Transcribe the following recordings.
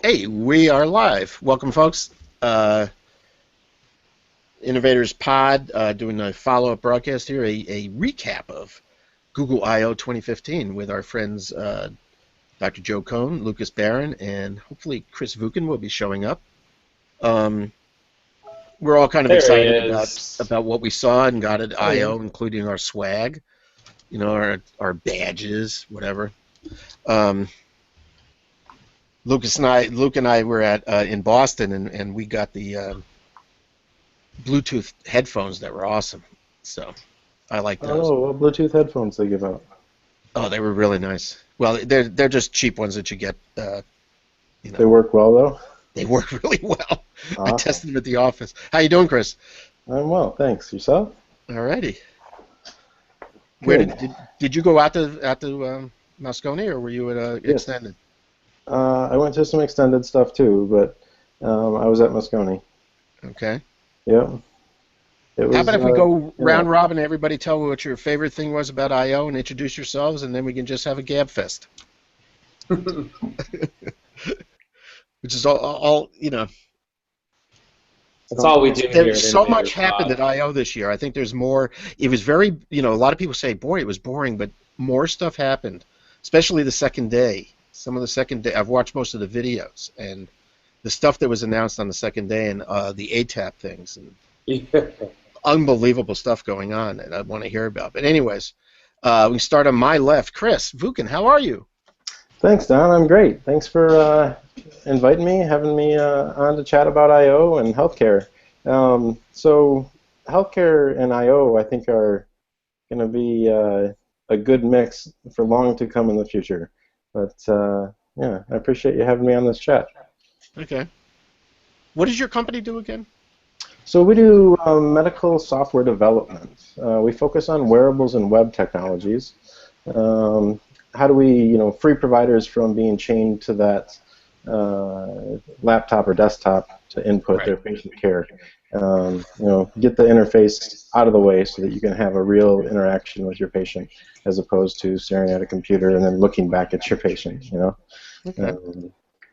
Hey, we are live. Welcome, folks. Uh, Innovators Pod doing a follow-up broadcast here, a recap of Google I/O 2015 with our friends Dr. Joe Cohen, Lucas Baran, and hopefully Chris Vukin will be showing up. Um, we're all kind of There he excited is. about what we saw and got at I/O, including our swag, our badges, whatever. Um, Luke and I were at in Boston, and we got the Bluetooth headphones that were awesome. So I like those. Oh, what Bluetooth headphones they give out? Oh, they were really nice. Well, they're just cheap ones that you get. They work well though. They work really well. I Awesome. tested them at the office. How you doing, Chris? I'm well, thanks. Yourself? Alrighty. Where did you go out to Moscone, or were you at Yes. Extended? I went to some extended stuff too, but I was at Moscone. Okay. Yep. It was, How about if we go yeah. round robin, everybody tell me what your favorite thing was about I/O and introduce yourselves, and then we can just have a gab fest. Which is all. That's all we do here. There's at so Innovators much happened Pod. at I/O this year. I think there's more. It was very, a lot of people say, boy, it was boring, but more stuff happened, especially the second day. Some of the second day, I've watched most of the videos, and the stuff that was announced on the second day, and the ATAP things, and unbelievable stuff going on that I want to hear about. But anyways, we start on my left. Chris Vukin, how are you? Thanks, Don. I'm great. Thanks for inviting me, having me on to chat about I/O and healthcare. So healthcare and I/O, I think, are going to be a good mix for long to come in the future. But yeah, I appreciate you having me on this chat. Okay. What does your company do again? So we do medical software development. We focus on wearables and web technologies. How do we, free providers from being chained to that laptop or desktop to input their patient care? Get the interface out of the way so that you can have a real interaction with your patient, as opposed to staring at a computer and then looking back at your patient. Okay.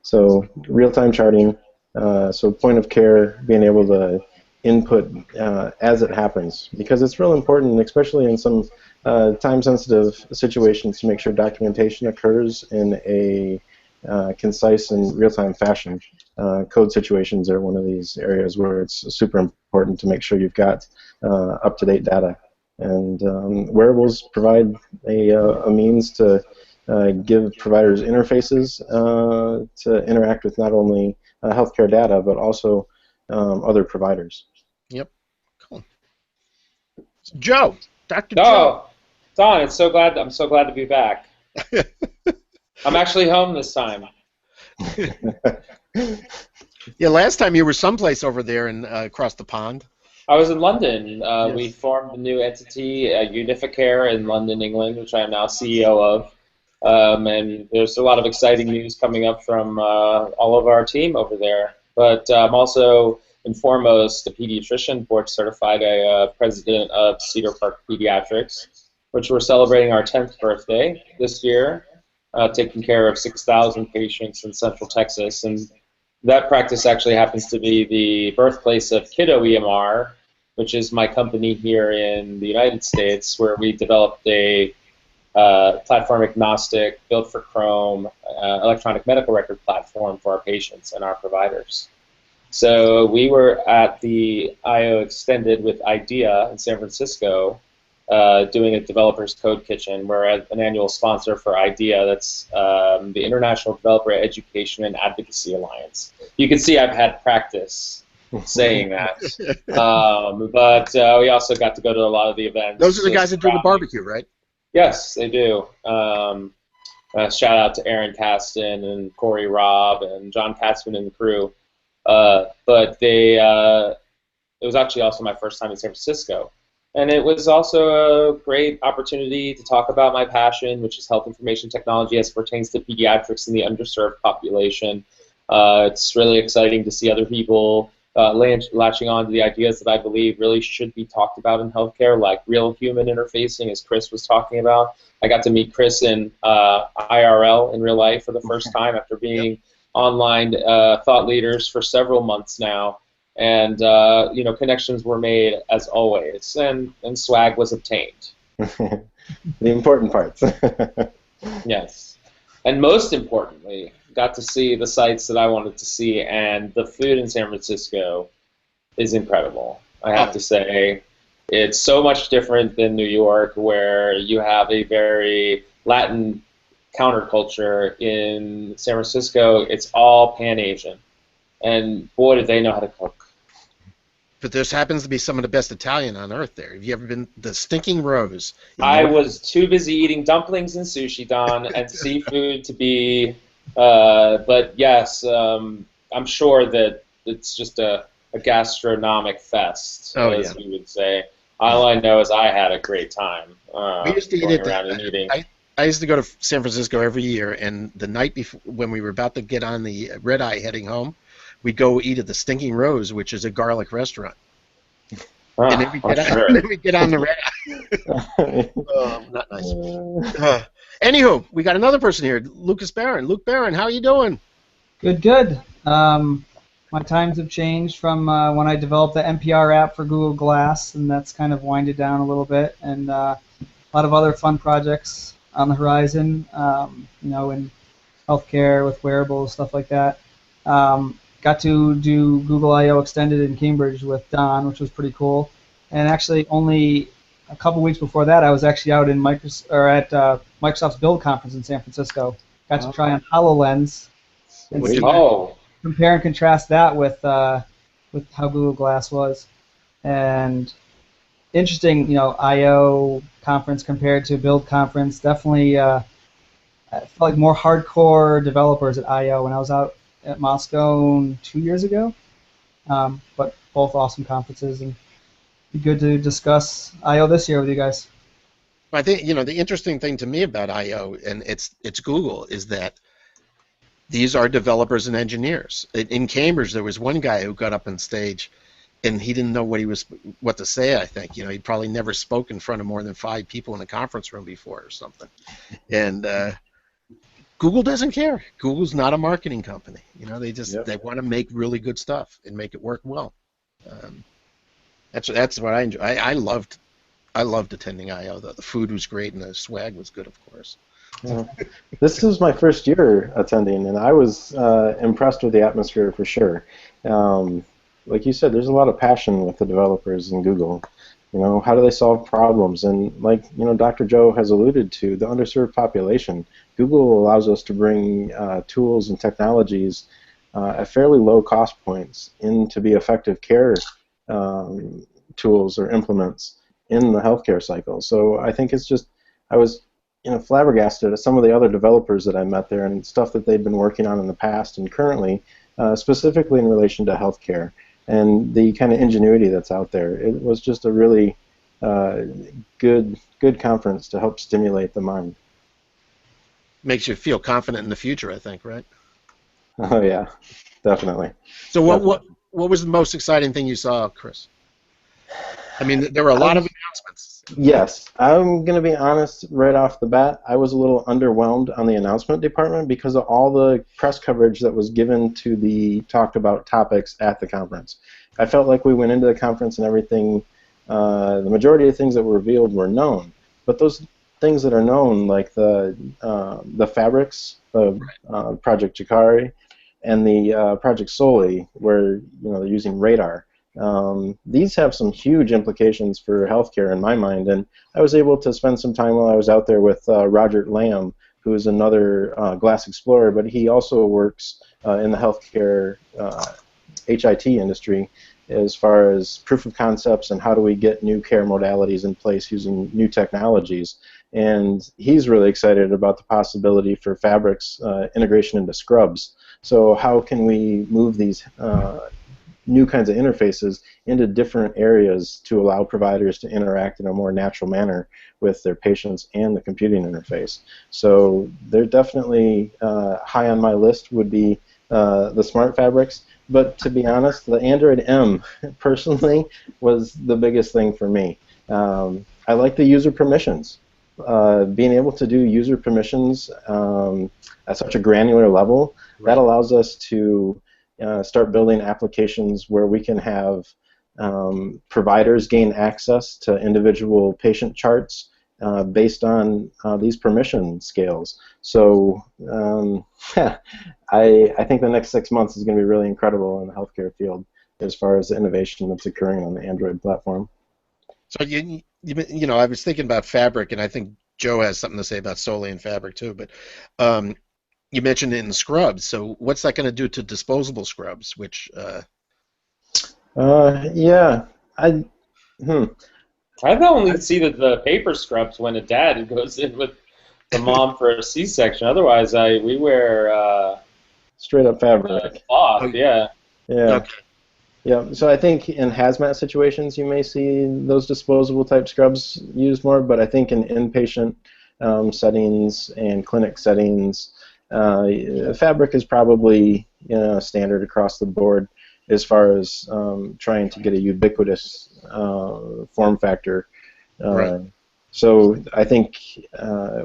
So real-time charting. So point of care, being able to input as it happens, because it's real important, especially in some time-sensitive situations, to make sure documentation occurs in a concise and real-time fashion. Code situations are one of these areas where it's super important to make sure you've got up-to-date data. And wearables provide a means to give providers interfaces to interact with not only healthcare data, but also other providers. Yep. Cool. Joe, Dr. Joe. Oh, Don, I'm so glad to be back. I'm actually home this time. Yeah, last time you were someplace over there and across the pond. I was in London. Yes. We formed a new entity, Unificare, in London, England, which I am now CEO of. And there's a lot of exciting news coming up from all of our team over there. But I'm also, and foremost, a pediatrician, board certified, president of Cedar Park Pediatrics, which we're celebrating our 10th birthday this year, taking care of 6,000 patients in Central Texas. And that practice actually happens to be the birthplace of Kiddo EMR, which is my company here in the United States, where we developed a platform agnostic, built for Chrome, electronic medical record platform for our patients and our providers. So we were at the I/O Extended with IDEA in San Francisco, doing a developers code kitchen. We're an annual sponsor for IDEA. That's the International Developer Education and Advocacy Alliance. You can see I've had practice saying that. But we also got to go to a lot of the events. Those are the guys that do the barbecue, right? Yes, they do. Shout out to Aaron Caston and Corey Robb and John Katzman and the crew. But it was actually also my first time in San Francisco. And it was also a great opportunity to talk about my passion, which is health information technology as it pertains to pediatrics and the underserved population. It's really exciting to see other people latching on to the ideas that I believe really should be talked about in healthcare, like real human interfacing, as Chris was talking about. I got to meet Chris in IRL, in real life, for the first time after being online thought leaders for several months now, and connections were made as always, and swag was obtained. The important parts. Yes, and most importantly, got to see the sites that I wanted to see, and the food in San Francisco is incredible. I have to say, it's so much different than New York, where you have a very Latin counterculture. In San Francisco, it's all Pan-Asian, and boy, do they know how to cook. But this happens to be some of the best Italian on earth there. Have you ever been the Stinking Rose? I was too busy eating dumplings and sushi, Don, and seafood to be. But yes, I'm sure that it's just a gastronomic fest, as we would say. All I know is I had a great time. We used to eat it. Around and eating. I used to go to San Francisco every year, and the night before, when we were about to get on the red eye heading home, we'd go eat at the Stinking Rose, which is a garlic restaurant. And then we'd get on the red eye. Not nice. Anywho, we got another person here, Lucas Baran. Luke Baran, how are you doing? Good. My times have changed from when I developed the NPR app for Google Glass, and that's kind of winded down a little bit, and a lot of other fun projects on the horizon, in healthcare with wearables, stuff like that. Got to do Google I/O Extended in Cambridge with Don, which was pretty cool. And actually, only a couple weeks before that, I was actually out in Microsoft's Build Conference in San Francisco. Got to try on HoloLens and compare and contrast that with how Google Glass was. And interesting, I/O conference compared to Build Conference. Definitely, I felt like more hardcore developers at I/O when I was out at Moscone 2 years ago, but both awesome conferences, and be good to discuss I/O this year with you guys. I think the interesting thing to me about I/O, and it's Google, is that these are developers and engineers. In Cambridge, there was one guy who got up on stage, and he didn't know what to say. I think he'd probably never spoke in front of more than 5 people in a conference room before or something, and Google doesn't care. Google's not a marketing company. They want to make really good stuff and make it work well. That's what I enjoy. I loved attending I/O. The food was great and the swag was good, of course. This was my first year attending, and I was impressed with the atmosphere for sure. Like you said, there's a lot of passion with the developers in Google. How do they solve problems? And like Dr. Joe has alluded to, the underserved population. Google allows us to bring tools and technologies at fairly low cost points in to be effective care tools or implements in the healthcare cycle. So I think I was flabbergasted at some of the other developers that I met there and stuff that they've been working on in the past and currently, specifically in relation to healthcare and the kind of ingenuity that's out there. It was just a really good conference to help stimulate the mind. Makes you feel confident in the future, I think, right? Oh yeah, definitely. So what was the most exciting thing you saw, Chris? I mean, there were a lot of announcements. Yes, I'm going to be honest right off the bat. I was a little underwhelmed on the announcement department because of all the press coverage that was given to the talked about topics at the conference. I felt like we went into the conference and everything, the majority of things that were revealed were known. But those things that are known, like the fabrics of Project Jacari and the Project Soli, where they're using radar. These have some huge implications for healthcare in my mind, and I was able to spend some time while I was out there with Roger Lamb, who is another glass explorer, but he also works in the healthcare HIT industry as far as proof of concepts and how do we get new care modalities in place using new technologies. And he's really excited about the possibility for fabrics integration into scrubs. So how can we move these new kinds of interfaces into different areas to allow providers to interact in a more natural manner with their patients and the computing interface. So they're definitely high on my list would be the smart fabrics, but to be honest, the Android M personally was the biggest thing for me. I like the user permissions. being able to do user permissions at such a granular level, that allows us to start building applications where we can have providers gain access to individual patient charts based on these permission scales. So I think the next 6 months is going to be really incredible in the healthcare field as far as the innovation that's occurring on the Android platform. So you know, I was thinking about Fabric, and I think Joe has something to say about Soli and Fabric too. But you mentioned it in scrubs. So what's that going to do to disposable scrubs? Which yeah, I've only seen the paper scrubs when a dad goes in with the mom for a C-section. Otherwise, we wear straight up Fabric. cloth. Yeah. Yeah. okay. Yeah, so I think in hazmat situations you may see those disposable type scrubs used more, but I think in inpatient settings and clinic settings, Fabric is probably standard across the board as far as trying to get a ubiquitous form factor. Right. So I think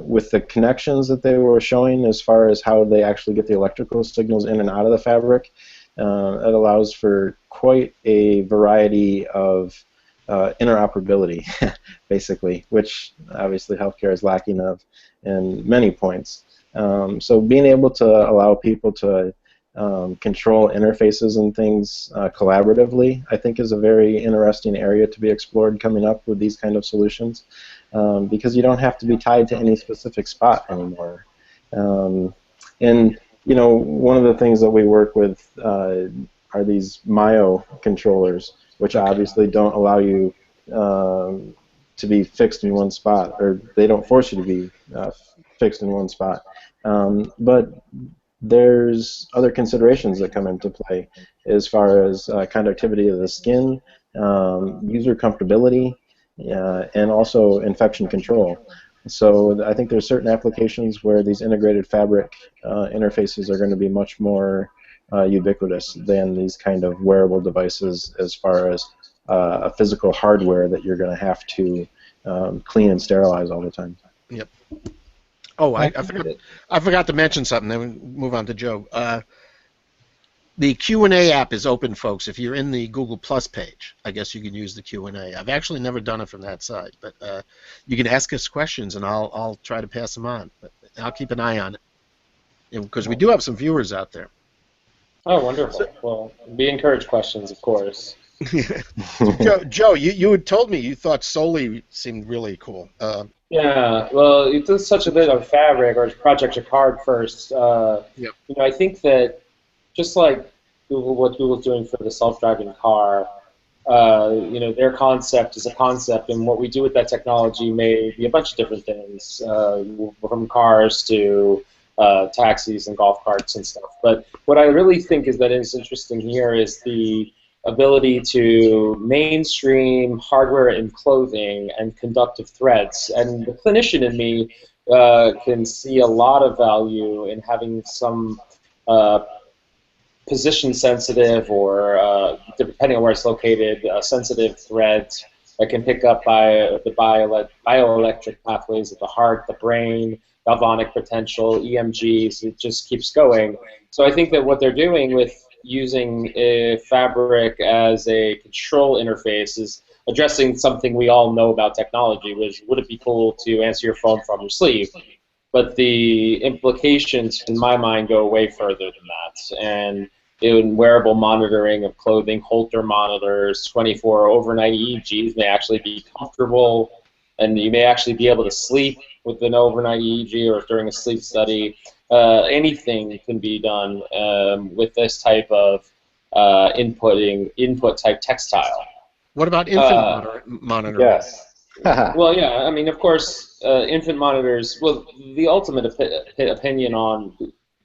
with the connections that they were showing as far as how they actually get the electrical signals in and out of the Fabric, it allows for quite a variety of interoperability, basically, which obviously healthcare is lacking of in many points. So being able to allow people to control interfaces and things collaboratively, I think, is a very interesting area to be explored coming up with these kind of solutions, because you don't have to be tied to any specific spot anymore. And one of the things that we work with are these Myo controllers, which obviously don't allow you to be fixed in one spot, or they don't force you to be fixed in one spot. But there's other considerations that come into play as far as conductivity of the skin, user comfortability, and also infection control. So I think there's certain applications where these integrated Fabric interfaces are going to be much more ubiquitous than these kind of wearable devices as far as a physical hardware that you're going to have to clean and sterilize all the time. Yep. Oh, I forgot to mention something. Then we move on to Joe. The Q&A app is open, folks. If you're in the Google Plus page, I guess you can use the Q&A. I've actually never done it from that side, but you can ask us questions, and I'll try to pass them on. But I'll keep an eye on it, because we do have some viewers out there. Oh, wonderful. Well, we encourage questions, of course. Joe, you had told me you thought Soli seemed really cool. Yeah, well, it does such a bit of Fabric, or Project Jacquard first. Yep. I think that just like what Google's doing for the self-driving car, their concept is a concept, and what we do with that technology may be a bunch of different things, from cars to taxis and golf carts and stuff. But what I really think is that is interesting here is the ability to mainstream hardware in clothing and conductive threads. And the clinician in me can see a lot of value in having some position-sensitive or, depending on where it's located, sensitive threads that can pick up by the bioelectric pathways of the heart, the brain, galvanic potential, EMGs. It just keeps going. So I think that what they're doing with using a Fabric as a control interface is addressing something we all know about technology, which would it be cool to answer your phone from your sleeve? But the implications, in my mind, go way further than that. And in wearable monitoring of clothing, Holter monitors, 24 overnight EEGs may actually be comfortable, and you may actually be able to sleep with an overnight EEG or during a sleep study. Anything can be done with this type of input type textile. What about infant monitoring? Yes. Well, yeah. I mean, of course, infant monitors. Well, the ultimate opinion on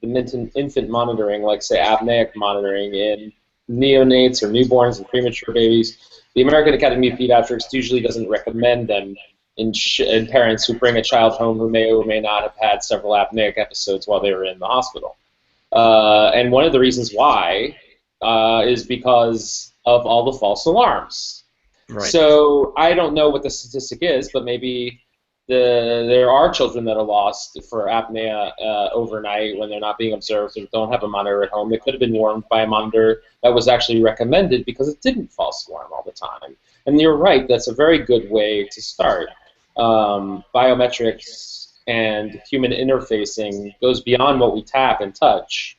the infant monitoring, like say apneic monitoring in neonates or newborns and premature babies, the American Academy of Pediatrics usually doesn't recommend them in parents who bring a child home who may or may not have had several apneic episodes while they were in the hospital. And one of the reasons why is because of all the false alarms. Right. So I don't know what the statistic is, but maybe there are children that are lost for apnea overnight when they're not being observed and don't have a monitor at home. They could have been warned by a monitor that was actually recommended because it didn't false alarm all the time. And you're right, that's a very good way to start. Biometrics and human interfacing goes beyond what we tap and touch.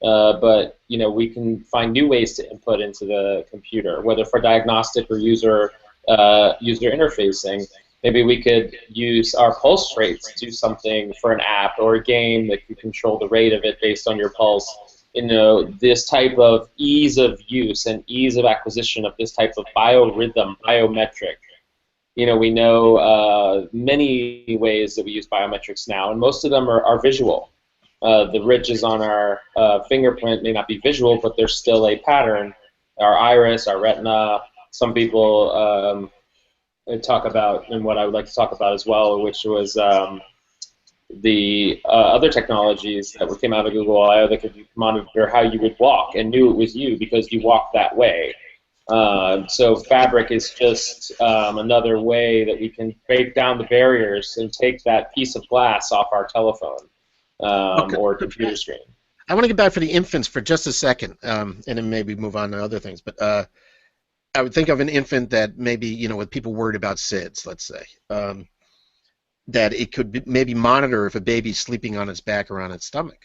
But we can find new ways to input into the computer, whether for diagnostic or user interfacing. Maybe we could use our pulse rate to do something for an app or a game that can control the rate of it based on your pulse. This type of ease of use and ease of acquisition of this type of biorhythm, biometric. We know many ways that we use biometrics now, and most of them are visual. The ridges on our fingerprint may not be visual, but there's still a pattern. Our iris, our retina. Some people talk about, and what I would like to talk about as well, which was the other technologies that came out of Google I/O that could monitor how you would walk and knew it was you because you walked that way. So Fabric is just another way that we can break down the barriers and take that piece of glass off our telephone or computer screen. I want to get back for the infants for just a second, and then maybe move on to other things. But I would think of an infant that maybe, with people worried about SIDS, let's say, that it could maybe monitor if a baby's sleeping on its back or on its stomach.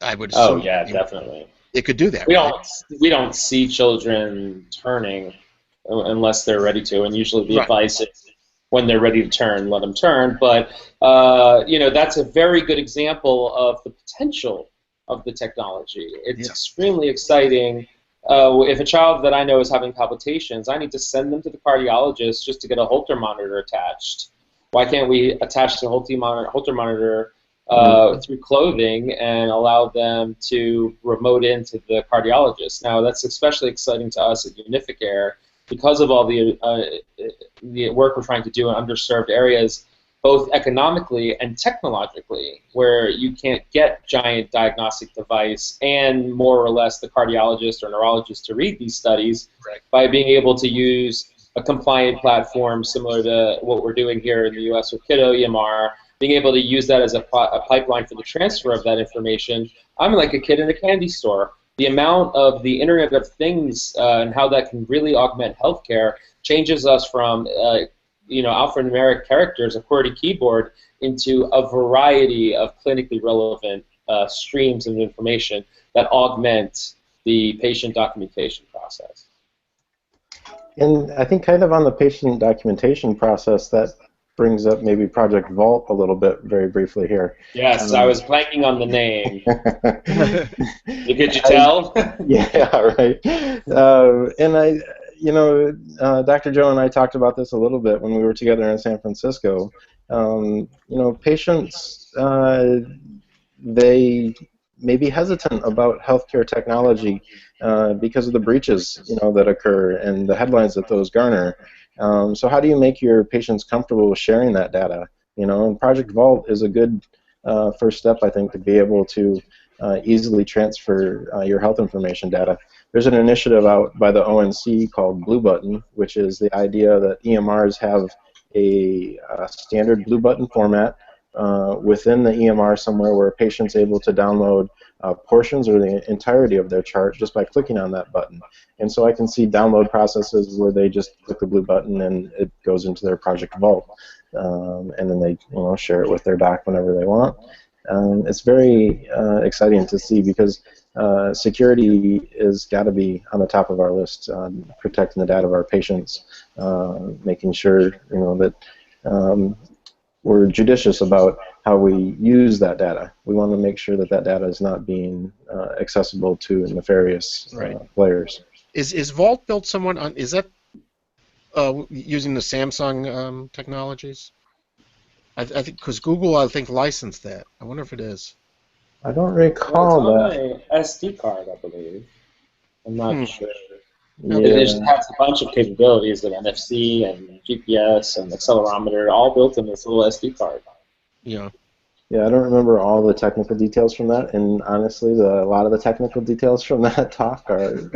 I would assume. Oh yeah, definitely. It could do that. We don't see children turning unless they're ready to, and usually the advice is when they're ready to turn, let them turn. But that's a very good example of the potential of the technology. It's extremely exciting. If a child that I know is having palpitations, I need to send them to the cardiologist just to get a Holter monitor attached. Why can't we attach the Holter monitor through clothing and allow them to remote into the cardiologist? Now, that's especially exciting to us at Unificare because of all the work we're trying to do in underserved areas, both economically and technologically, where you can't get giant diagnostic device and more or less the cardiologist or neurologist to read these studies by being able to use a compliant platform similar to what we're doing here in the U.S. with Kiddo EMR, being able to use that as a pipeline for the transfer of that information. I'm like a kid in a candy store. The amount of the Internet of Things and how that can really augment healthcare changes us from alphanumeric characters, a QWERTY keyboard, into a variety of clinically relevant streams of information that augment the patient documentation process. And I think kind of on the patient documentation process, that brings up maybe Project Vault a little bit, very briefly here. Yes, I was blanking on the name. Could you tell? Yeah, right. And Dr. Joe and I talked about this a little bit when we were together in San Francisco. Patients, they may be hesitant about healthcare technology because of the breaches, that occur and the headlines that those garner. So how do you make your patients comfortable with sharing that data? And Project Vault is a good first step, I think, to be able to easily transfer your health information data. There's an initiative out by the ONC called Blue Button, which is the idea that EMRs have a standard Blue Button format within the EMR somewhere where a patient's able to download portions or the entirety of their chart just by clicking on that button. And so I can see download processes where they just click the blue button and it goes into their Project Vault. And then they share it with their doc whenever they want. It's very exciting to see because security has got to be on the top of our list, protecting the data of our patients, making sure that we're judicious about how we use that data. We want to make sure that that data is not being accessible to nefarious players. Is Vault built somewhat on? Is that using the Samsung technologies? I think because Google, I think, licensed that. I wonder if it is. I don't recall that. It's on a SD card, I believe. I'm not sure. Yeah. It just has a bunch of capabilities of NFC and GPS and accelerometer, all built in this little SD card. Yeah. Yeah, I don't remember all the technical details from that, and honestly, a lot of the technical details from that talk are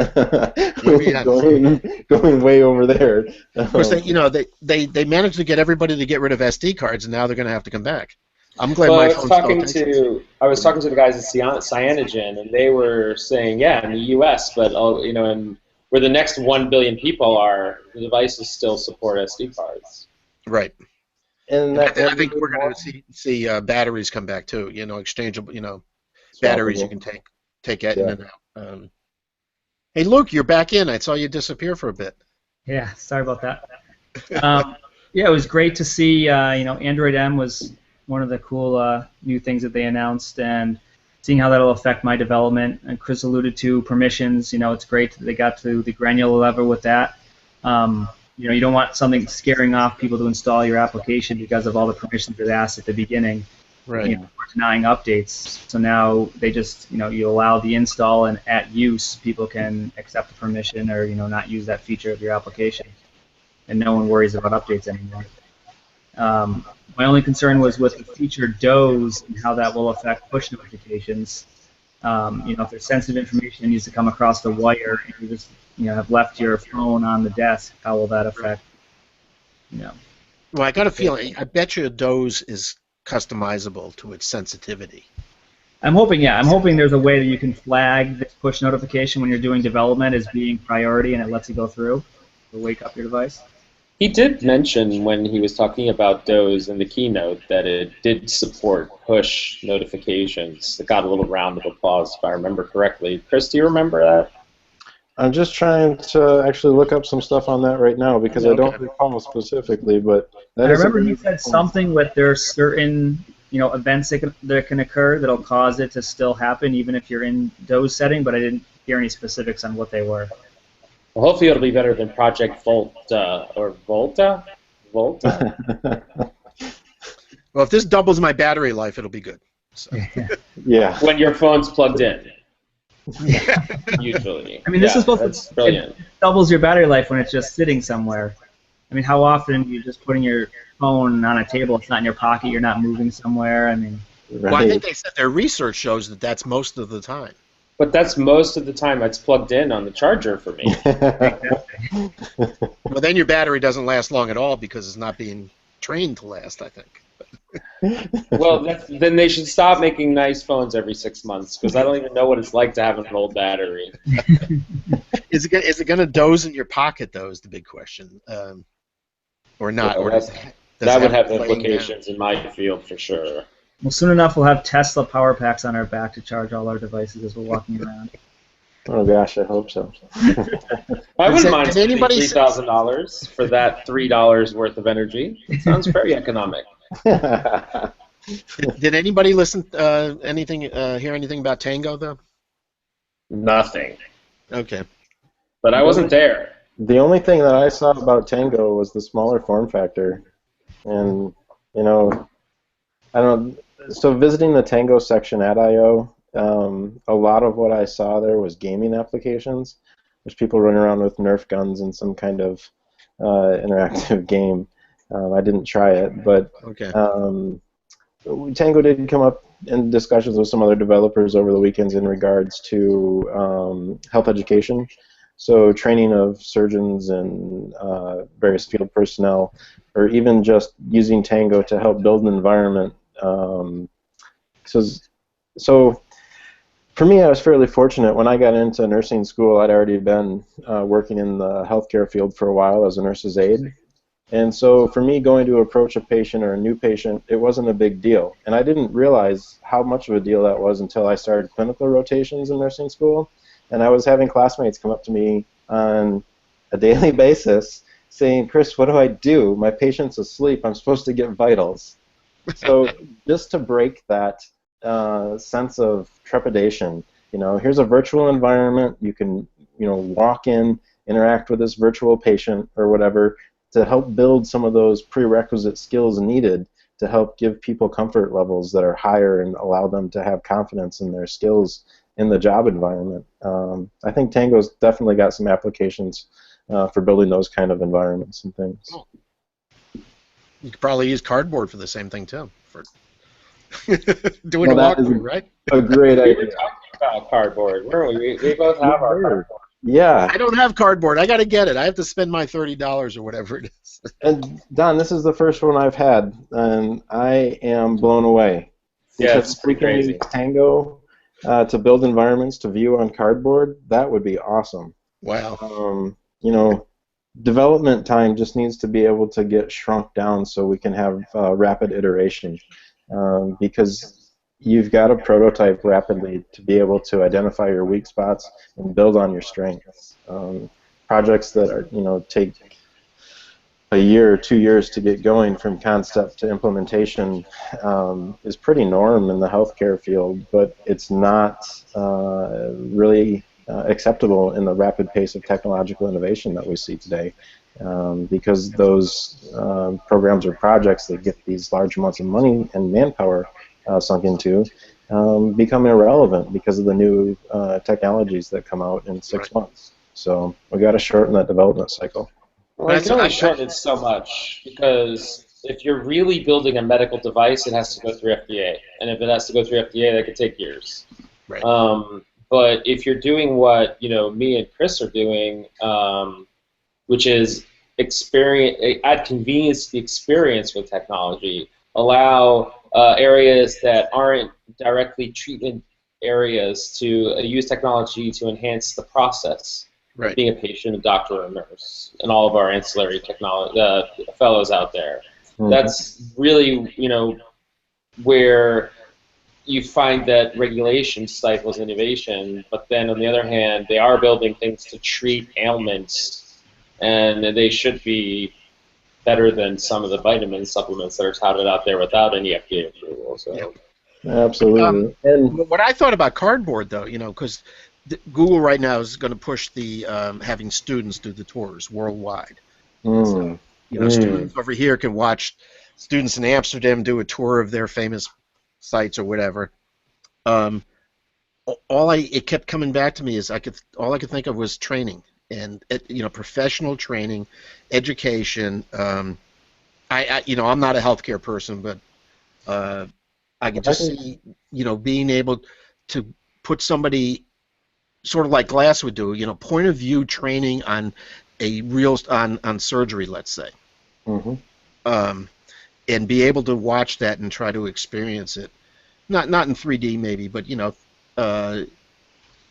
Yeah. going way over there. Of course, they managed to get everybody to get rid of SD cards, and now they're going to have to come back. I'm glad Well, my phone still takes it. I was talking to the guys at Cyanogen, and they were saying, yeah, in the U.S., but and where the next 1 billion people are, the devices still support SD cards. Right. And I think we're going to see batteries come back too. Exchangeable. Batteries you can take in and out. Hey, Luke, you're back in. I saw you disappear for a bit. Yeah, sorry about that. Yeah, it was great to see. Android M was one of the cool new things that they announced, and seeing how that'll affect my development. And Chris alluded to permissions. It's great that they got to the granular level with that. You don't want something scaring off people to install your application because of all the permissions it asked at the beginning. Right. Or denying updates. So now they just, you allow the install, and at use, people can accept the permission or, not use that feature of your application. And no one worries about updates anymore. My only concern was with the feature doze and how that will affect push notifications. If there's sensitive information that needs to come across the wire and you just, have left your phone on the desk, how will that affect, Well, I got a feeling, I bet you a doze is customizable to its sensitivity. I'm hoping there's a way that you can flag this push notification when you're doing development as being priority, and it lets you go through to wake up your device. He did mention when he was talking about Doze in the keynote that it did support push notifications. It got a little round of applause, if I remember correctly. Chris, do you remember that? I'm just trying to actually look up some stuff on that right now because I don't recall specifically, but I remember he said something with there's certain events that can occur that'll cause it to still happen even if you're in Doze setting, but I didn't hear any specifics on what they were. Well, hopefully it'll be better than Project Volta or Volta. Well, if this doubles my battery life, it'll be good. So. Yeah. When your phone's plugged in. Usually. I mean, this is supposed to brilliant. It doubles your battery life when it's just sitting somewhere. I mean, how often are you just putting your phone on a table? It's not in your pocket. You're not moving somewhere. I mean. Right. Well, I think they said their research shows that that's most of the time. But that's most of the time it's plugged in on the charger for me. Well, then your battery doesn't last long at all because it's not being trained to last, I think. Well, then they should stop making nice phones every 6 months because I don't even know what it's like to have an old battery. Is it going to doze in your pocket, though, is the big question. Or not? Well, or that would have implications in my field for sure. Well, soon enough we'll have Tesla power packs on our back to charge all our devices as we're walking around. Oh gosh, I hope so. I wouldn't mind spending $3,000 for that $3 worth of energy. It sounds very economic. Did anybody hear anything about Tango though? Nothing. Okay. But I wasn't there. The only thing that I saw about Tango was the smaller form factor, and I don't. So visiting the Tango section at I/O, a lot of what I saw there was gaming applications. There's people running around with Nerf guns in some kind of interactive game. I didn't try it, but okay. Tango did come up in discussions with some other developers over the weekends in regards to health education. So training of surgeons and various field personnel, or even just using Tango to help build an environment. So for me, I was fairly fortunate. When I got into nursing school, I'd already been working in the healthcare field for a while as a nurse's aide. And so for me, going to approach a patient or a new patient, it wasn't a big deal. And I didn't realize how much of a deal that was until I started clinical rotations in nursing school. And I was having classmates come up to me on a daily basis saying, "Chris, what do I do? My patient's asleep. I'm supposed to get vitals." So just to break that sense of trepidation, here's a virtual environment. You can, walk in, interact with this virtual patient or whatever, to help build some of those prerequisite skills needed to help give people comfort levels that are higher and allow them to have confidence in their skills in the job environment. I think Tango's definitely got some applications for building those kind of environments and things. You could probably use cardboard for the same thing too. Doing Well, a that is walkthrough, right? a great We were idea. talking about cardboard, weren't we? We both have our cardboard. Yeah. I don't have cardboard. I got to get it. I have to spend my $30 or whatever it is. And Don, this is the first one I've had, and I am blown away. Yeah, Because it's pretty we can crazy. use Tango to build environments to view on cardboard, that would be awesome. Wow. You know, development time just needs to be able to get shrunk down so we can have rapid iteration. Because you've got to prototype rapidly to be able to identify your weak spots and build on your strengths. Projects that are, take a year or 2 years to get going from concept to implementation is pretty norm in the healthcare field, but it's not really acceptable in the rapid pace of technological innovation that we see today, because those programs or projects that get these large amounts of money and manpower sunk into become irrelevant because of the new technologies that come out in 6 months. So we got to shorten that development cycle. Well, you can only shorten it so much because if you're really building a medical device, it has to go through FDA, and if it has to go through FDA, that could take years. Right. But if you're doing what me and Chris are doing, which is add convenience to the experience with technology, allow areas that aren't directly treatment areas to use technology to enhance the process. Right. Being a patient, a doctor, or a nurse, and all of our ancillary technology fellows out there. Mm-hmm. That's really, where you find that regulation stifles innovation, but then on the other hand, they are building things to treat ailments, and they should be better than some of the vitamin supplements that are touted out there without any FDA approval. So. Yeah. Absolutely. And what I thought about cardboard, though, because Google right now is going to push the having students do the tours worldwide. So, students over here can watch students in Amsterdam do a tour of their famous sites or whatever. It kept coming back to me is all I could think of was training and professional training, education. I'm not a healthcare person, but I could just see being able to put somebody sort of like Glass would do, point of view training on on surgery, let's say, and be able to watch that and try to experience it, not in 3D maybe, but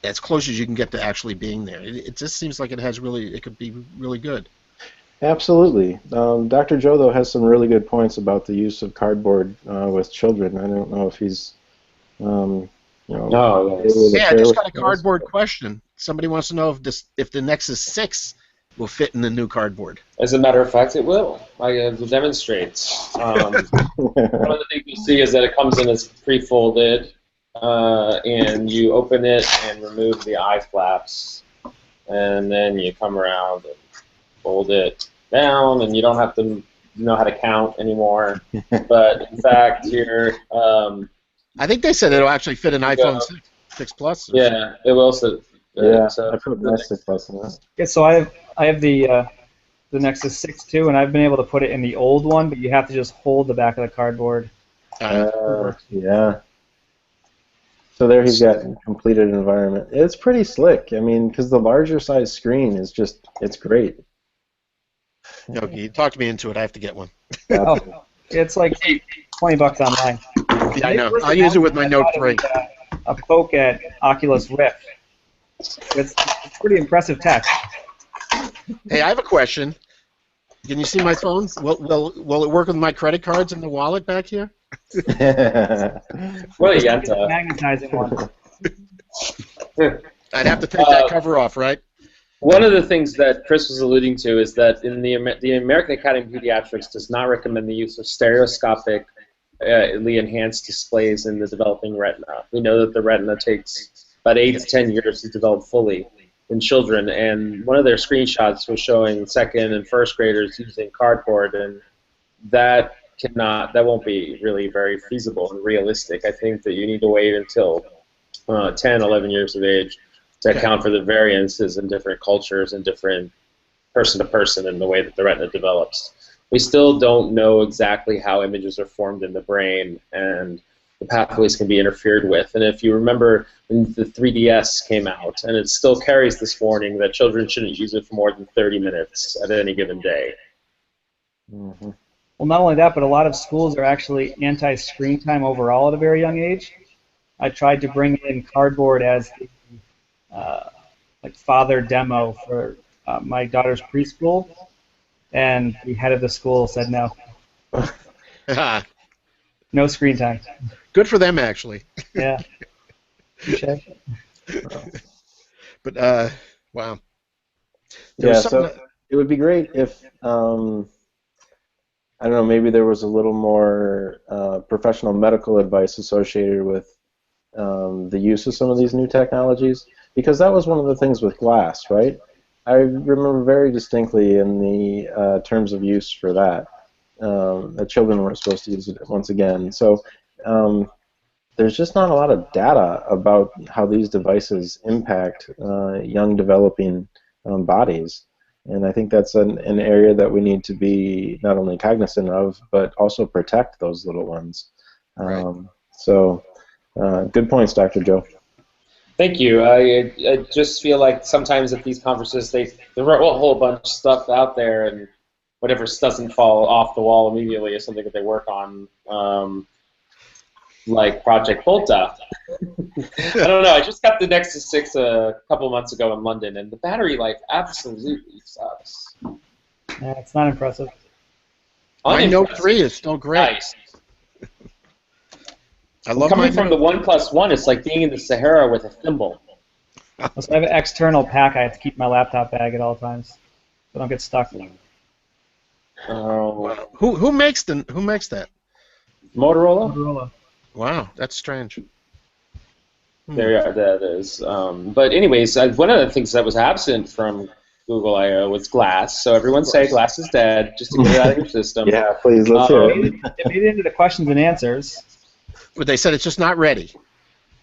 as close as you can get to actually being there. It just seems like it could be really good. Absolutely. Dr. Joe though has some really good points about the use of cardboard with children. I don't know if he's I just got a cardboard question. Somebody wants to know if the Nexus 6 will fit in the new cardboard. As a matter of fact, it will. I will demonstrate. One of the things you see is that it comes in as pre-folded, and you open it and remove the eye flaps, and then you come around and fold it down, and you don't have to know how to count anymore. But in fact, here. I think they said it'll actually fit an iPhone 6 Plus. Yeah, it will. So, I put my 6 Plus in that. Yeah, so I have the Nexus 6 too, and I've been able to put it in the old one, but you have to just hold the back of the cardboard. Yeah. So there he's got a completed environment. It's pretty slick. I mean, because the larger size screen is it's great. Okay, you talked me into it. I have to get one. It's like $20 online. Yeah, I know. I'll use it with my Note 3. A poke at Oculus Rift. It's pretty impressive tech. Hey, I have a question. Can you see my phone? Will it work with my credit cards in the wallet back here? What a yenta. Magnetizing one. I'd have to take that cover off, right? One of the things that Chris was alluding to is that in the American Academy of Pediatrics does not recommend the use of stereoscopically enhanced displays in the developing retina. We know that the retina takes about 8 to 10 years to develop fully in children, and one of their screenshots was showing second and first graders using cardboard, and that won't be really very feasible and realistic. I think that you need to wait until 10, 11 years of age to account for the variances in different cultures and different person to person in the way that the retina develops. We still don't know exactly how images are formed in the brain, and the pathways can be interfered with. And if you remember when the 3DS came out, and it still carries this warning that children shouldn't use it for more than 30 minutes at any given day. Mm-hmm. Well, not only that, but a lot of schools are actually anti-screen time overall at a very young age. I tried to bring in cardboard as the like father demo for my daughter's preschool, and the head of the school said no. No screen time. Good for them, actually. Yeah. Touché. But wow. Yeah, so it would be great if I don't know, maybe there was a little more professional medical advice associated with the use of some of these new technologies, because that was one of the things with glass, right? I remember very distinctly in the terms of use for that, that children weren't supposed to use it once again. So there's just not a lot of data about how these devices impact young developing bodies. And I think that's an area that we need to be not only cognizant of, but also protect those little ones. Right. So, good points, Dr. Joe. Thank you. I just feel like sometimes at these conferences they throw a whole bunch of stuff out there, and whatever doesn't fall off the wall immediately is something that they work on, like Project Volta. I don't know. I just got the Nexus 6 a couple months ago in London, and the battery life absolutely sucks. Yeah, it's not impressive. My Note 3 is still great. Nice. I love Coming my from the OnePlus One, it's like being in the Sahara with a thimble. So I have an external pack I have to keep in my laptop bag at all times, so I don't get stuck. Oh, Who makes that? Motorola? Motorola. Wow, that's strange. That is. But anyways, one of the things that was absent from Google I/O was Glass. So everyone say Glass is dead, just to get it out of your system. Yeah, please, let's hear it. It made it into the questions and answers. But they said it's just not ready.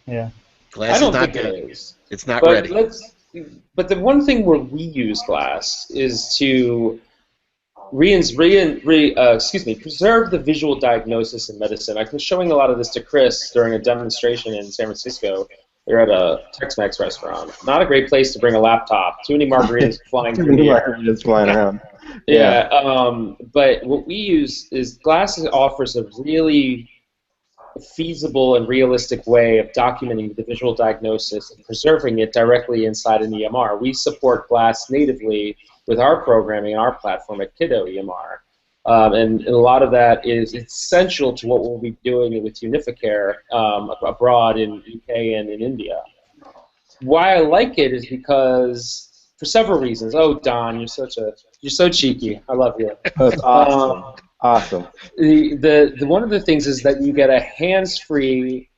Yeah. Glass I don't is not think dead. it is. It's not But ready. But the one thing where we use Glass is to preserve the visual diagnosis in medicine. I've been showing a lot of this to Chris during a demonstration in San Francisco. We were at a Tex-Mex restaurant. Not a great place to bring a laptop. Too many margaritas flying through the air. Margaritas flying around. Yeah. But what we use is Glass offers a really feasible and realistic way of documenting the visual diagnosis and preserving it directly inside an EMR. We support Glass natively with our programming and our platform at Kiddo EMR. And a lot of that is essential to what we'll be doing with Unificare abroad in UK and in India. Why I like it is because, for several reasons. Oh, Don, you're so cheeky. I love you. That's awesome. Awesome. The one of the things is that you get a hands-free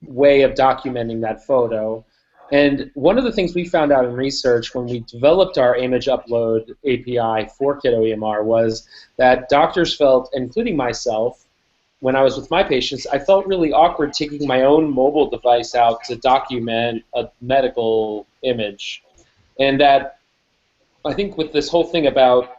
way of documenting that photo. And one of the things we found out in research when we developed our image upload API for Kiddo EMR was that doctors felt, including myself, when I was with my patients, I felt really awkward taking my own mobile device out to document a medical image. And that, I think with this whole thing about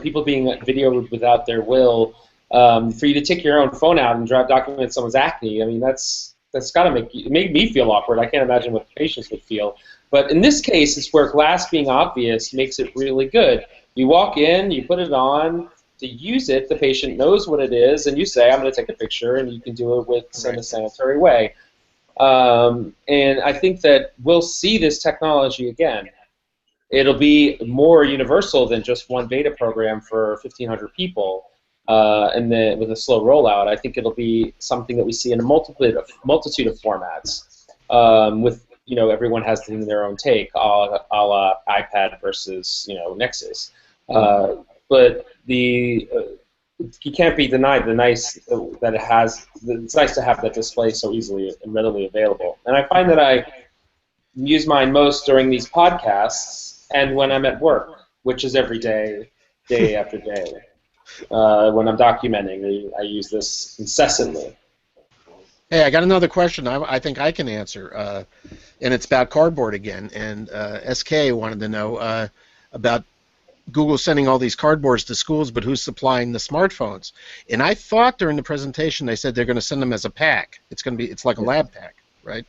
people being videoed without their will, for you to take your own phone out and document someone's acne, I mean, that's got to it made me feel awkward. I can't imagine what the patients would feel. But in this case, it's where Glass being obvious makes it really good. You walk in, you put it on, to use it, the patient knows what it is, and you say, I'm going to take a picture, and you can do it in a sanitary way. And I think that we'll see this technology again. It'll be more universal than just one beta program for 1,500 people. And then with a slow rollout, I think it'll be something that we see in a multitude of formats. With everyone has their own take, a la iPad versus Nexus. But you can't be denied the nice that it has. It's nice to have that display so easily and readily available. And I find that I use mine most during these podcasts and when I'm at work, which is every day, day after day. When I'm documenting, I use this incessantly. Hey, I got another question I think I can answer, and it's about cardboard again. And SK wanted to know about Google's sending all these cardboards to schools, but who's supplying the smartphones? And I thought during the presentation they said they're going to send them as a pack. It's like a lab pack, right?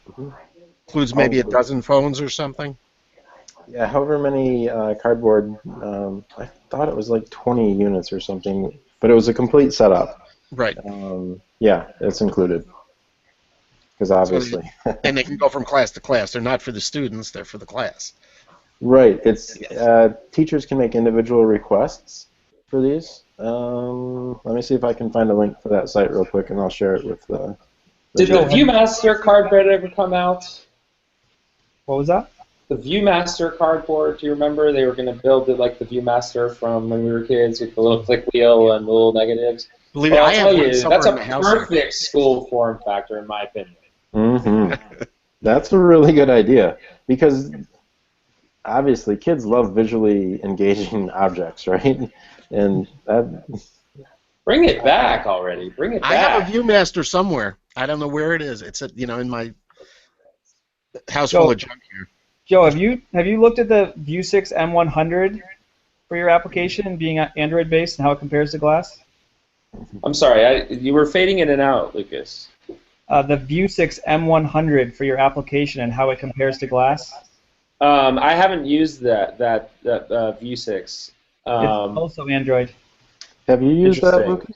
Includes maybe a dozen phones or something. Yeah, however many cardboard, I thought it was like 20 units or something, but it was a complete setup. Right. Yeah, it's included. Because obviously. And they can go from class to class. They're not for the students, they're for the class. Right. It's teachers can make individual requests for these. Let me see if I can find a link for that site real quick, and I'll share it with the... Did the ViewMaster cardboard ever come out? What was that? The ViewMaster cardboard, do you remember? They were going to build it like the ViewMaster from when we were kids with the little click wheel and the little negatives. Believe me, I have one somewhere that's in a the house. perfect school form factor, in my opinion. Mm-hmm. That's a really good idea, because obviously kids love visually engaging objects, right? And that... Bring it back already. Bring it back. I have a ViewMaster somewhere. I don't know where it is. It's in my house full of junk here. Joe, have you looked at the Vue6 M100 for your application being Android based and how it compares to Glass? I'm sorry, you were fading in and out, Lucas. The Vue6 M100 for your application and how it compares to Glass? I haven't used that Vue6. It's also Android. Have you used that, Vukin?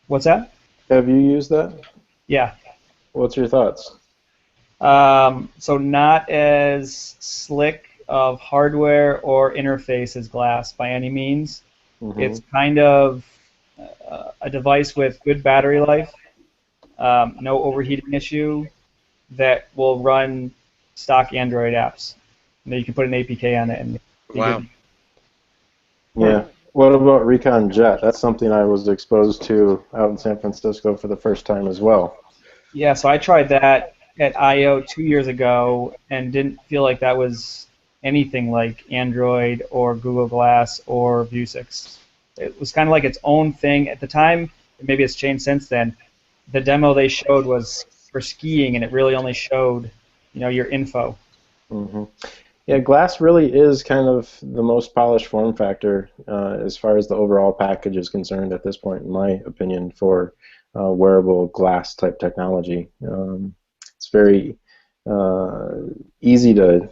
What's that? Have you used that? Yeah. What's your thoughts? So not as slick of hardware or interface as Glass by any means. Mm-hmm. It's kind of a device with good battery life, no overheating issue, that will run stock Android apps. You can put an APK on it and wow. Yeah. What about Recon Jet? That's something I was exposed to out in San Francisco for the first time as well. Yeah, so I tried that at I/O 2 years ago and didn't feel like that was anything like Android or Google Glass or Vue6. It was kind of like its own thing at the time. Maybe it's changed since then. The demo they showed was for skiing, and it really only showed, your info. Mm-hmm. Yeah, Glass really is kind of the most polished form factor as far as the overall package is concerned at this point, in my opinion, for wearable glass type technology. It's very easy to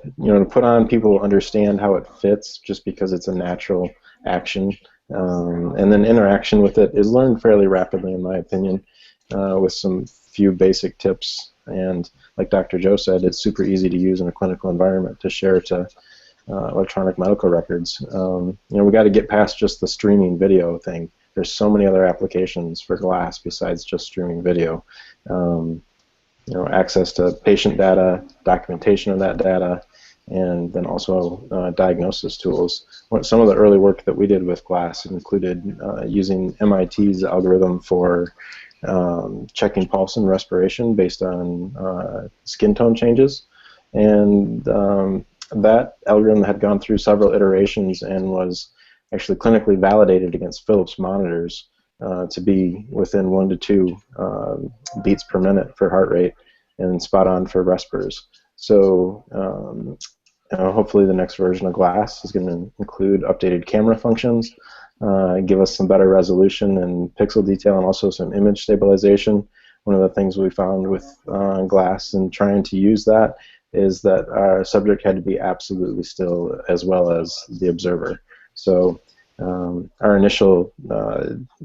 put on. People understand how it fits just because it's a natural action, and then interaction with it is learned fairly rapidly, in my opinion, with some few basic tips. And like Dr. Joe said, it's super easy to use in a clinical environment to share to electronic medical records. We got to get past just the streaming video thing. There's so many other applications for Glass besides just streaming video. Access to patient data, documentation of that data, and then also diagnosis tools. Some of the early work that we did with Glass included using MIT's algorithm for checking pulse and respiration based on skin tone changes, and that algorithm had gone through several iterations and was actually clinically validated against Philips monitors to be within 1 to 2 beats per minute for heart rate and spot on for respirers. So hopefully the next version of Glass is going to include updated camera functions, give us some better resolution and pixel detail, and also some image stabilization. One of the things we found with Glass and trying to use that is that our subject had to be absolutely still as well as the observer. So our initial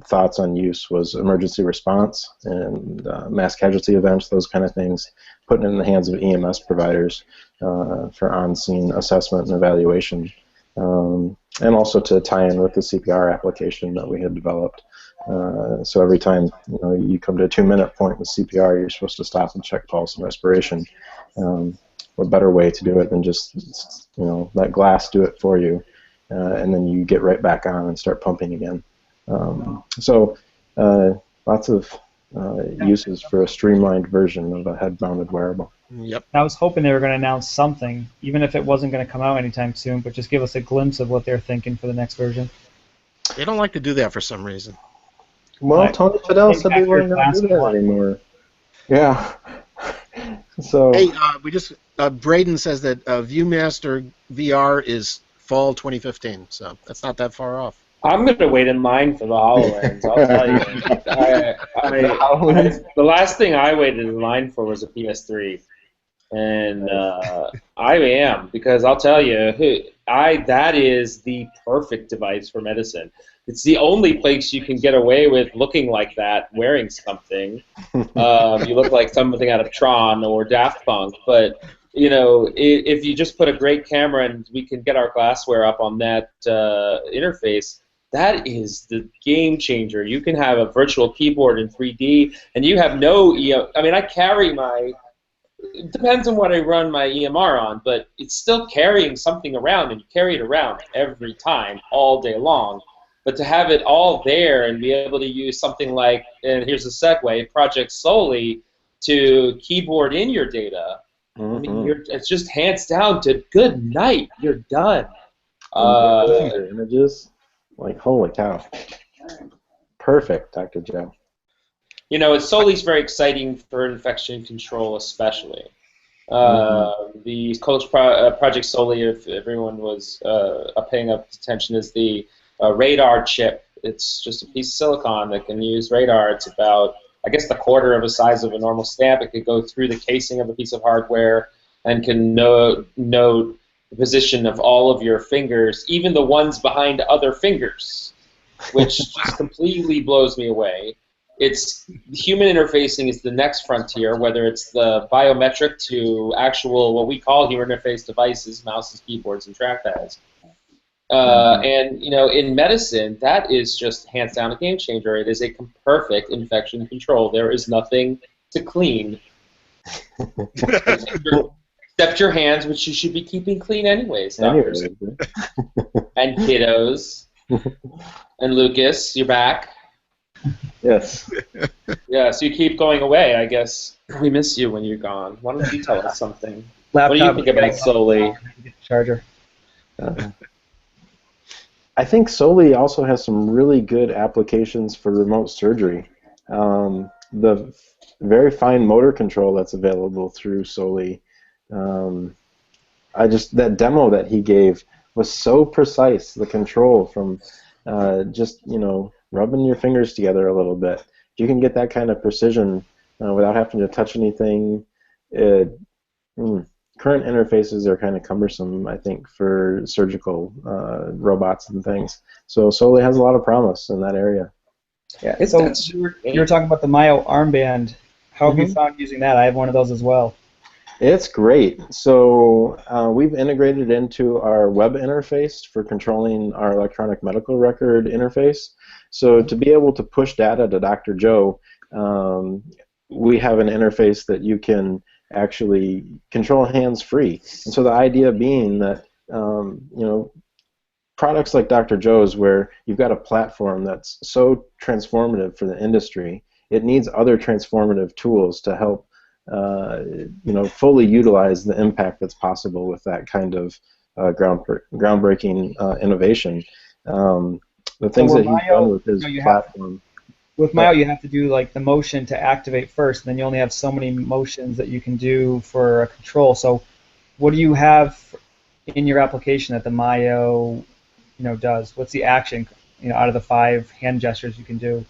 thoughts on use was emergency response and mass casualty events, those kind of things, putting it in the hands of EMS providers for on-scene assessment and evaluation. And also to tie in with the CPR application that we had developed. So every time you come to a 2-minute point with CPR, you're supposed to stop and check pulse and respiration. What better way to do it than just let Glass do it for you, and then you get right back on and start pumping again. So lots of uses for a streamlined version of a head-mounted wearable. Yep. I was hoping they were going to announce something, even if it wasn't going to come out anytime soon, but just give us a glimpse of what they're thinking for the next version. They don't like to do that for some reason. Well, Tony Fidel said they weren't going to do that anymore. Yeah. So. Hey, Braden says that ViewMaster VR is fall 2015. So that's not that far off. I'm going to wait in line for the HoloLens, I'll tell you. The last thing I waited in line for was a PS3. And I am, because I'll tell you, that is the perfect device for medicine. It's the only place you can get away with looking like that, wearing something. You look like something out of Tron or Daft Punk, but if you just put a great camera and we can get our glassware up on that interface, that is the game changer. You can have a virtual keyboard in 3D, and you have no I carry my. It depends on what I run my EMR on, but it's still carrying something around, and you carry it around every time, all day long. But to have it all there and be able to use something like, and here's a segue, Project Soli to keyboard in your data, I mean, it's just hands down to good night. You're done. Images, like holy cow. Perfect, Dr. Joe. Soli's very exciting for infection control, especially. The Coach Project Soli, if everyone was paying up attention, is the radar chip. It's just a piece of silicon that can use radar. It's about, I guess, the quarter of the size of a normal stamp. It could go through the casing of a piece of hardware and can know the position of all of your fingers, even the ones behind other fingers, which just completely blows me away. Human interfacing is the next frontier, whether it's the biometric to actual what we call human interface devices, mouses, keyboards, and trackpads. And in medicine, that is just hands down a game changer. It is a perfect infection control. There is nothing to clean except your hands, which you should be keeping clean anyways, doctors. And kiddos. And Lucas, you're back. Yes. Yeah, so you keep going away, I guess. We miss you when you're gone. Why don't you tell us something? Laptop, what do you think about Soli? Charger. I think Soli also has some really good applications for remote surgery. The very fine motor control that's available through Soli. That demo that he gave was so precise. The control from rubbing your fingers together a little bit. If you can get that kind of precision without having to touch anything, current interfaces are kind of cumbersome, I think, for surgical robots and things. So Soli has a lot of promise in that area. Yeah. So you were talking about the Mayo armband. How have you found using that? I have one of those as well. It's great. So we've integrated into our web interface for controlling our electronic medical record interface. So to be able to push data to Dr. Joe, we have an interface that you can actually control hands-free. And so the idea being that products like Dr. Joe's, where you've got a platform that's so transformative for the industry, it needs other transformative tools to help fully utilize the impact that's possible with that kind of groundbreaking innovation. The things that he's done with his platform. With Mayo, you have to do like the motion to activate first, and then you only have so many motions that you can do for a control. So, what do you have in your application that the Mayo, does? What's the action, out of the 5 hand gestures you can do?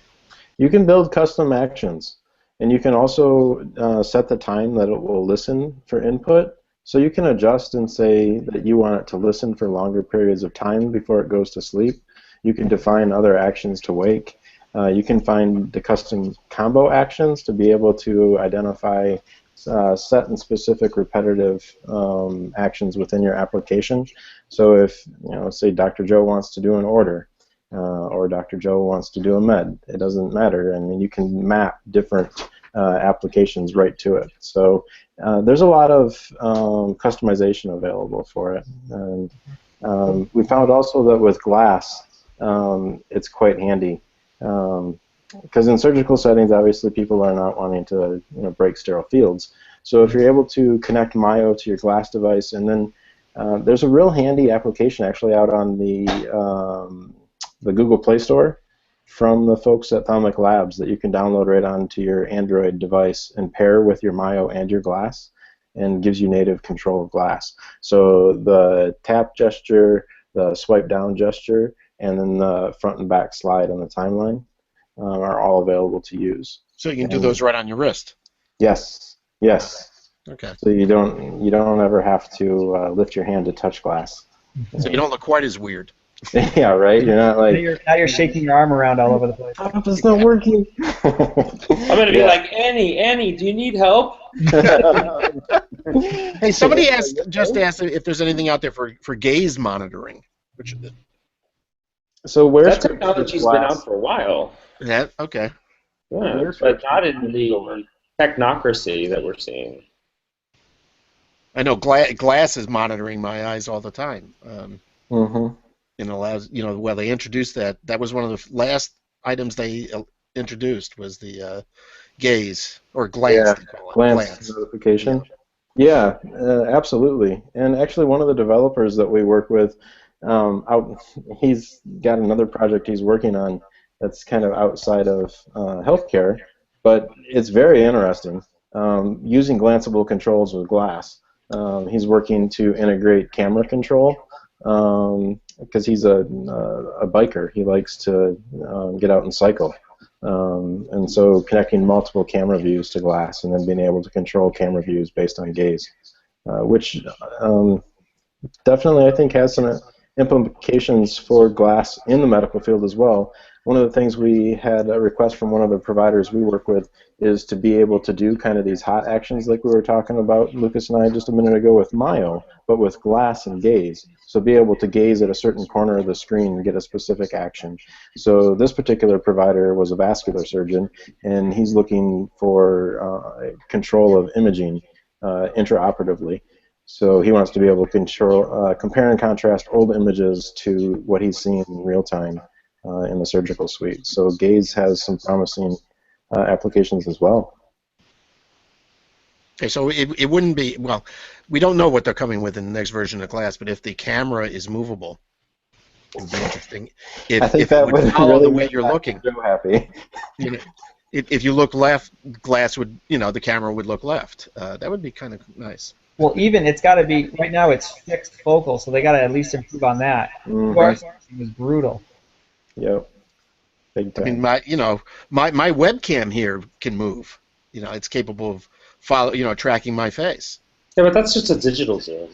You can build custom actions, and you can also set the time that it will listen for input. So you can adjust and say that you want it to listen for longer periods of time before it goes to sleep. You can define other actions to wake. You can find the custom combo actions to be able to identify set and specific repetitive actions within your application. So if, say Dr. Joe wants to do an order, or Dr. Joe wants to do a med, it doesn't matter. I mean, you can map different applications right to it. So there's a lot of customization available for it. And we found also that with glass, it's quite handy. Because in surgical settings, obviously, people are not wanting to break sterile fields. So if you're able to connect Mayo to your glass device, and then there's a real handy application actually out on the Google Play Store from the folks at Thalmic Labs that you can download right onto your Android device and pair with your Mayo and your glass, and gives you native control of glass. So the tap gesture, the swipe down gesture, and then the front and back slide on the timeline are all available to use. So you can do those right on your wrist. Yes, yes. Okay. So you don't ever have to lift your hand to touch glass. So you don't look quite as weird. Yeah, right. You're not like Now you're shaking your arm around all over the place. oh, it's not working. I'm gonna be like, Annie, do you need help? Hey, somebody just asked if there's anything out there for gaze monitoring. So where That technology's been out for a while. Yeah. Okay. Yeah, but not in the technocracy that we're seeing. I know glass is monitoring my eyes all the time. Mm-hmm. And allows, well, they introduced that. That was one of the last items they introduced was the gaze or glance. Yeah, they call it. glance notification. Yeah, absolutely. And actually, one of the developers that we work with, he's got another project he's working on that's kind of outside of healthcare, but it's very interesting. Using glanceable controls with glass. He's working to integrate camera control. Because he's a biker, he likes to get out and cycle, and so connecting multiple camera views to glass and then being able to control camera views based on gaze, which definitely I think has some implications for glass in the medical field as well. One of the things we had a request from one of the providers we work with is to be able to do kind of these hot actions like we were talking about, Lucas and I, just a minute ago with Mayo, but with glass and gaze. So be able to gaze at a certain corner of the screen and get a specific action. So this particular provider was a vascular surgeon, and he's looking for control of imaging intraoperatively. So he wants to be able to control, compare and contrast old images to what he's seeing in real time in the surgical suite. So gaze has some promising applications as well. Okay, so it wouldn't be, well, we don't know what they're coming with in the next version of glass, but if the camera is movable, it would be interesting. I think if that it would follow really the way you're looking. So happy. If you look left, glass would, the camera would look left. That would be kind of nice. Well, even it's got to be right now. It's fixed focal, so they got to at least improve on that. It was brutal. Yep. Big time. I mean, my webcam here can move. It's capable of tracking my face. Yeah, but that's just a digital zoom.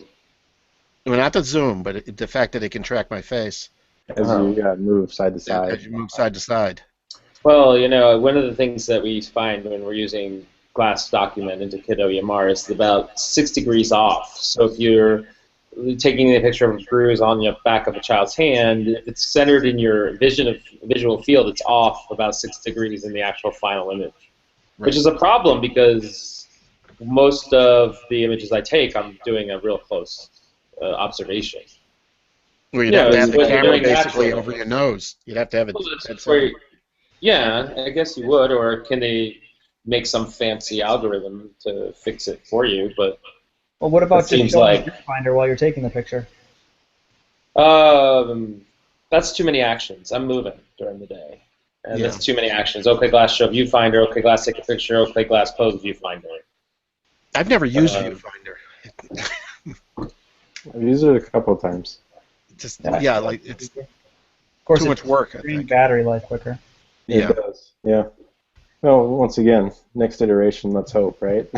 Well, not the zoom, but the fact that it can track my face. As you move side to side. As you move side to side. Well, one of the things that we find when we're using glass document into Kiddo EMR is about 6 degrees off. So if you're taking a picture of a bruise on the back of a child's hand, if it's centered in your visual field, it's off about 6 degrees in the actual final image, which is a problem because most of the images I take, I'm doing a real close observation. Well, you'd have to have the camera basically over your nose. You'd have to have it. Yeah, I guess you would, or can they make some fancy algorithm to fix it for you? But well, what about just showing the viewfinder while you're taking the picture? That's too many actions. I'm moving during the day, and that's too many actions. OK, glass, show viewfinder. OK, glass, take a picture. OK, glass, close viewfinder. I've never used viewfinder. I've used it a couple of times. It's of course, too much work. Battery life quicker. It does. Yeah. Well, once again, next iteration. Let's hope, right?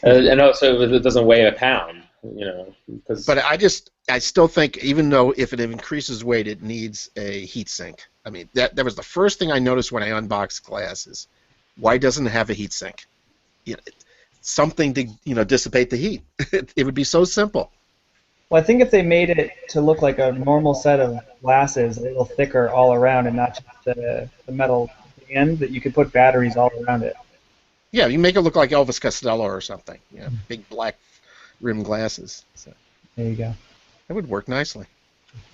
And also, it doesn't weigh a pound, But I still think, even though if it increases weight, it needs a heat sink. I mean, that was the first thing I noticed when I unboxed glasses. Why doesn't it have a heat sink? Something to dissipate the heat. It would be so simple. Well, I think if they made it to look like a normal set of glasses, a little thicker all around, and not just the metal band, that you could put batteries all around it. Yeah, you make it look like Elvis Costello or something. Big black rim glasses. So there you go. That would work nicely.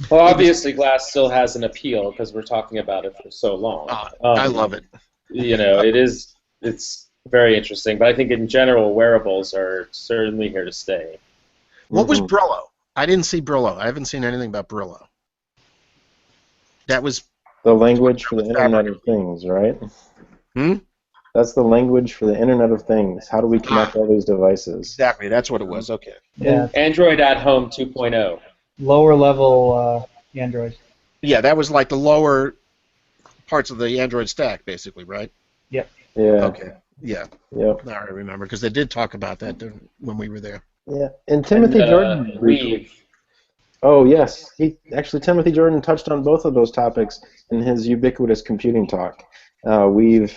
Well, obviously, glass still has an appeal because we're talking about it for so long. I love it. It's very interesting, but I think in general, wearables are certainly here to stay. What was Brillo? I didn't see Brillo. I haven't seen anything about Brillo. That was the language for the Internet of Things, right? That's the language for the Internet of Things. How do we connect all these devices? Exactly. That's what it was. Okay. Yeah. Android at Home 2.0. lower level Android. Yeah, that was like the lower parts of the Android stack, basically, right? Yep. Yeah. Okay. Yeah. Yep. Now I remember because they did talk about that when we were there. Yeah. And Timothy Jordan. Weave. Oh yes, Timothy Jordan touched on both of those topics in his ubiquitous computing talk. We've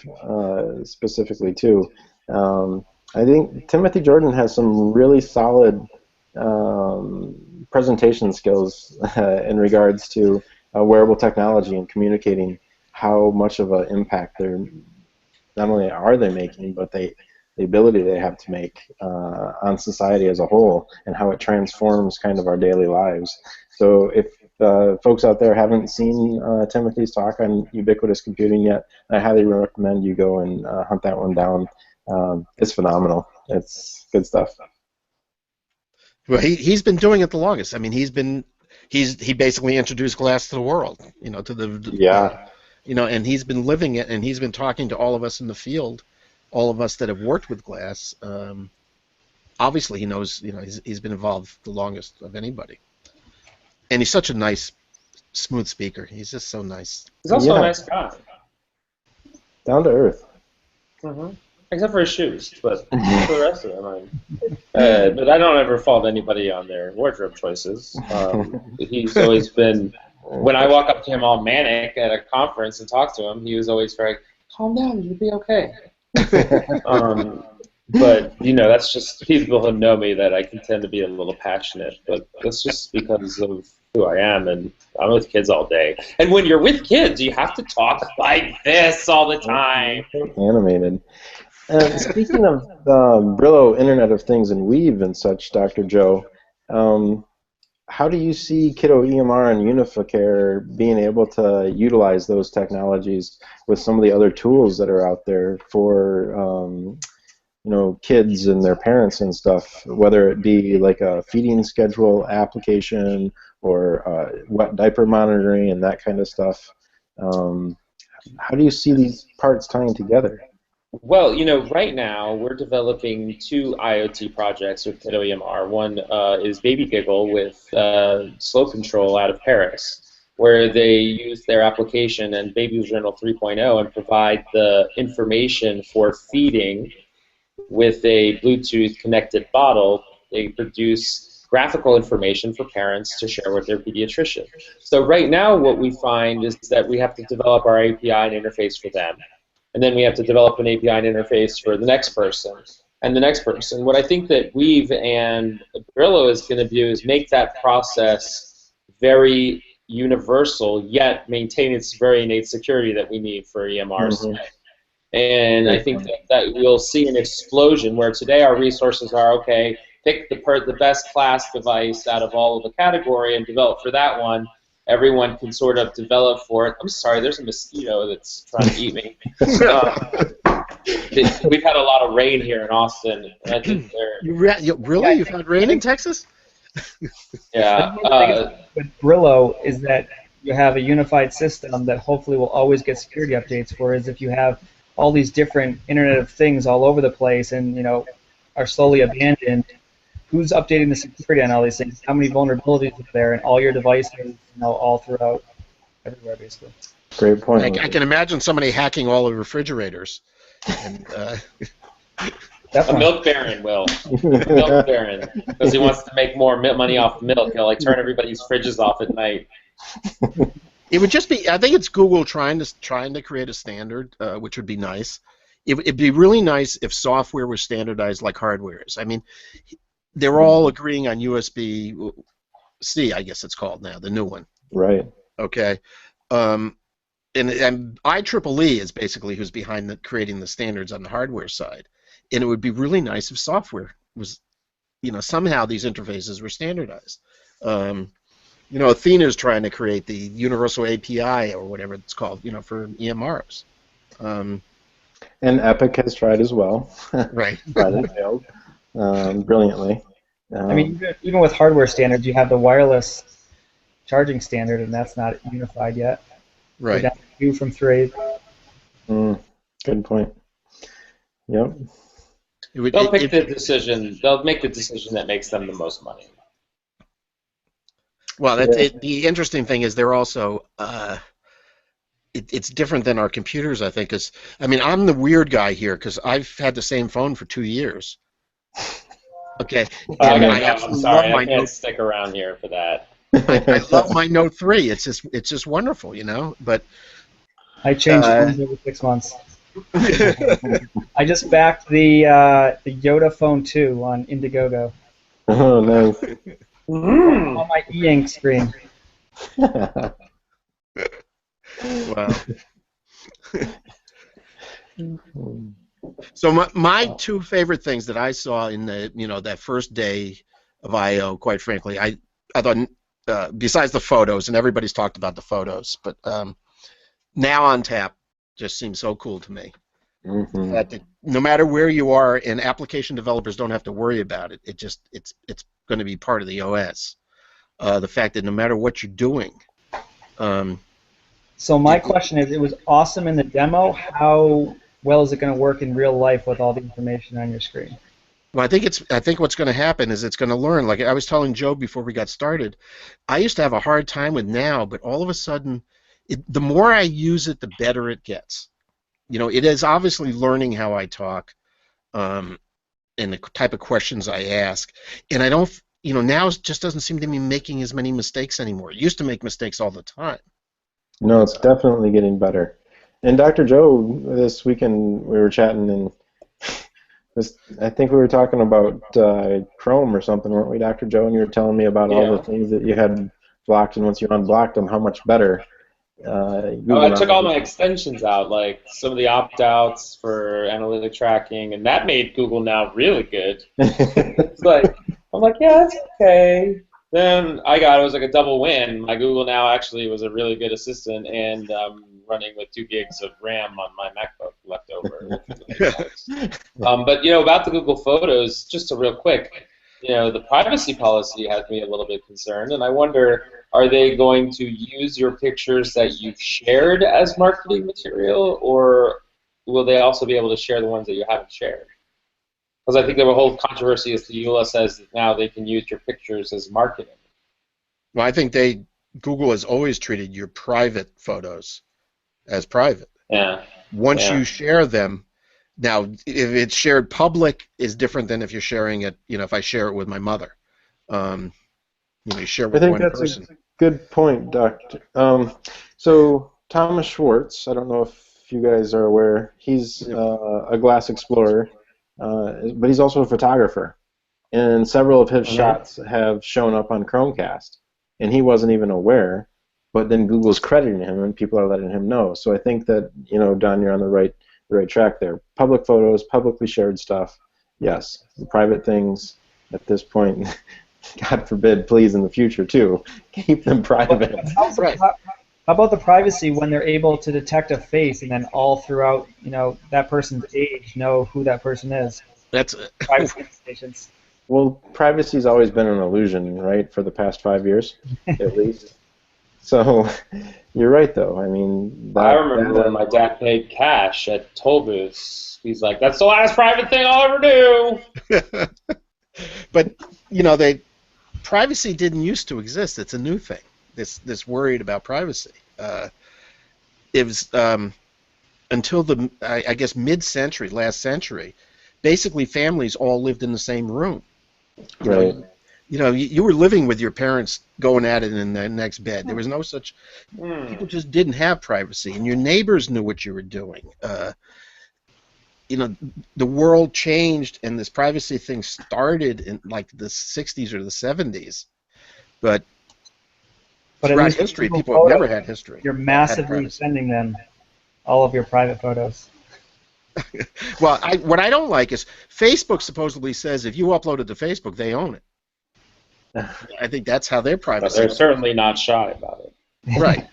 specifically too. I think Timothy Jordan has some really solid presentation skills in regards to wearable technology and communicating how much of an impact they're not only are they making, but the ability they have to make on society as a whole, and how it transforms kind of our daily lives. So if folks out there haven't seen Timothy's talk on ubiquitous computing yet, I highly recommend you go and hunt that one down. It's phenomenal. It's good stuff. Well, he's been doing it the longest. I mean, he basically introduced glass to the world, to the Yeah. And he's been living it, and he's been talking to all of us in the field, all of us that have worked with glass. Obviously, he knows, he's been involved the longest of anybody, and he's such a nice, smooth speaker. He's just so nice. He's also a nice guy. Down to earth. Mm-hmm. Except for his shoes, but for the rest of them, but I don't ever fault anybody on their wardrobe choices. He's always been. When I walk up to him all manic at a conference and talk to him, he was always very, calm down, you'll be okay. But, that's just people who know me that I can tend to be a little passionate, but that's just because of who I am, and I'm with kids all day. And when you're with kids, you have to talk like this all the time. Animated. Speaking of Brillo, Internet of Things, and Weave and such, Dr. Joe, how do you see Kiddo EMR and Unificare being able to utilize those technologies with some of the other tools that are out there for kids and their parents and stuff, whether it be like a feeding schedule application or wet diaper monitoring and that kind of stuff? How do you see these parts tying together? Well, right now we're developing 2 IoT projects with Kiddo EMR. One is Baby Giggle with Slow Control out of Paris, where they use their application and Baby Journal 3.0 and provide the information for feeding with a Bluetooth connected bottle. They produce graphical information for parents to share with their pediatrician. So right now what we find is that we have to develop our API and interface for them. And then we have to develop an API and interface for the next person and the next person. What I think that Weave and Brillo is going to do is make that process very universal, yet maintain its very innate security that we need for EMRs today. And I think that we'll see an explosion where today our resources are, okay, pick the best class device out of all of the category and develop for that one. Everyone can sort of develop for it. I'm sorry, there's a mosquito that's trying to eat me. We've had a lot of rain here in Austin. And I think Really? You've had rain in Texas? Yeah. With Brillo is that you have a unified system that hopefully will always get security updates, whereas if you have all these different Internet of Things all over the place and, are slowly abandoned, who's updating the security on all these things? How many vulnerabilities are there in all your devices, all throughout, everywhere, basically? Great point. I can imagine somebody hacking all the refrigerators. And, a milk baron will. A milk baron. Because he wants to make more money off milk. He'll turn everybody's fridges off at night. It would just be, I think it's Google trying to create a standard, which would be nice. It'd be really nice if software was standardized like hardware is. I mean, they're all agreeing on USB-C, I guess it's called now, the new one. Right. Okay. And IEEE is basically who's behind creating the standards on the hardware side. And it would be really nice if software was, somehow these interfaces were standardized. Athena is trying to create the universal API or whatever it's called, for EMRs. And Epic has tried as well. Right. Tried and failed. Brilliantly. I mean, even with hardware standards, you have the wireless charging standard, and that's not unified yet. Right. We're down to 2 from 3. Good point. Yep. They'll make the decision that makes them the most money. Well, that's it. The interesting thing is they're also it's different than our computers, I think. Because I mean, I'm the weird guy here because I've had the same phone for 2 years. Okay, I and gotta I go. I'm absolutely love sorry, I my can't Note. stick around here for that. I love my Note 3. It's just wonderful, you know. But I change phones every 6 months. I just backed the Yoda Phone 2 on Indiegogo Oh, nice. on my e-ink screen. wow. So my two favorite things that I saw in the that first day of I/O, quite frankly, I thought besides the photos, and everybody's talked about the photos, but now on tap just seems so cool to me. Mm-hmm. That no matter where you are, and application developers don't have to worry about it. It's going to be part of the OS. The fact that no matter what you're doing. So my question is, it was awesome in the demo. How well is it going to work in real life with all the information on your screen? Well, I think what's going to happen is it's going to learn. Like I was telling Joe before we got started, I used to have a hard time with Now, but all of a sudden, the more I use it, the better it gets. It is obviously learning how I talk, and the type of questions I ask, and I don't. Now it just doesn't seem to be making as many mistakes anymore. It used to make mistakes all the time. No, it's definitely getting better. And Dr. Joe, this weekend we were chatting, and I think we were talking about Chrome or something, weren't we, Dr. Joe? And you were telling me about all the things that you had blocked, and once you unblocked them, how much better. I took all my extensions out, like some of the opt-outs for analytic tracking, and that made Google Now really good. I'm like, yeah, that's okay. Then it was like a double win. My Google Now actually was a really good assistant, and running with 2 gigs of RAM on my MacBook left over. But about the Google Photos, just a real quick, the privacy policy has me a little bit concerned, and I wonder, are they going to use your pictures that you've shared as marketing material, or will they also be able to share the ones that you haven't shared? Because I think the whole controversy is the EULA says that now they can use your pictures as marketing. Well, I think Google has always treated your private photos as private. Yeah. Once you share them, now if it's shared public is different than if you're sharing it. If I share it with my mother, you share with one person. That's a good point, Doctor. So Thomas Schwartz, I don't know if you guys are aware, he's a glass explorer. But he's also a photographer, and several of his shots have shown up on Chromecast, and he wasn't even aware, but then Google's crediting him, and people are letting him know. So I think that, Don, you're on the right track there. Public photos, publicly shared stuff, yes. The private things, at this point, God forbid, please, in the future, too, keep them private. How about the privacy when they're able to detect a face and then all throughout, that person's age know who that person is? That's privacy implications. Well, privacy's always been an illusion, right, for the past 5 years, at least. So you're right, though. I mean, I remember when my dad paid cash at toll booths. He's like, "That's the last private thing I'll ever do." But privacy didn't used to exist. It's a new thing. This worried about privacy. It was until I guess mid-century, last century. Basically, families all lived in the same room. You were living with your parents, going at it in the next bed. There was no such. People just didn't have privacy, and your neighbors knew what you were doing. The world changed, and this privacy thing started in like the 60s or the 70s, but throughout history, people have never had history. You're massively sending them all of your private photos. Well, what I don't like is Facebook supposedly says if you upload it to Facebook, they own it. I think that's how their privacy. But they're certainly not shy about it. Right.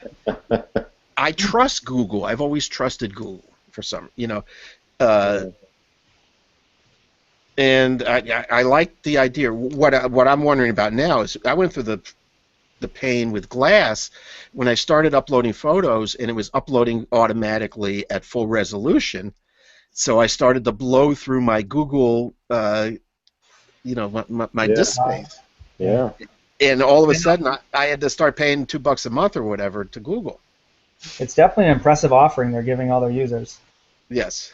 I trust Google. I've always trusted Google for some, and I like the idea. What I'm wondering about now is I went through the pain with Glass when I started uploading photos, and it was uploading automatically at full resolution. So I started to blow through my Google, my disk space. Yeah. And all of a sudden, I had to start paying $2 a month or whatever to Google. It's definitely an impressive offering they're giving all their users. Yes.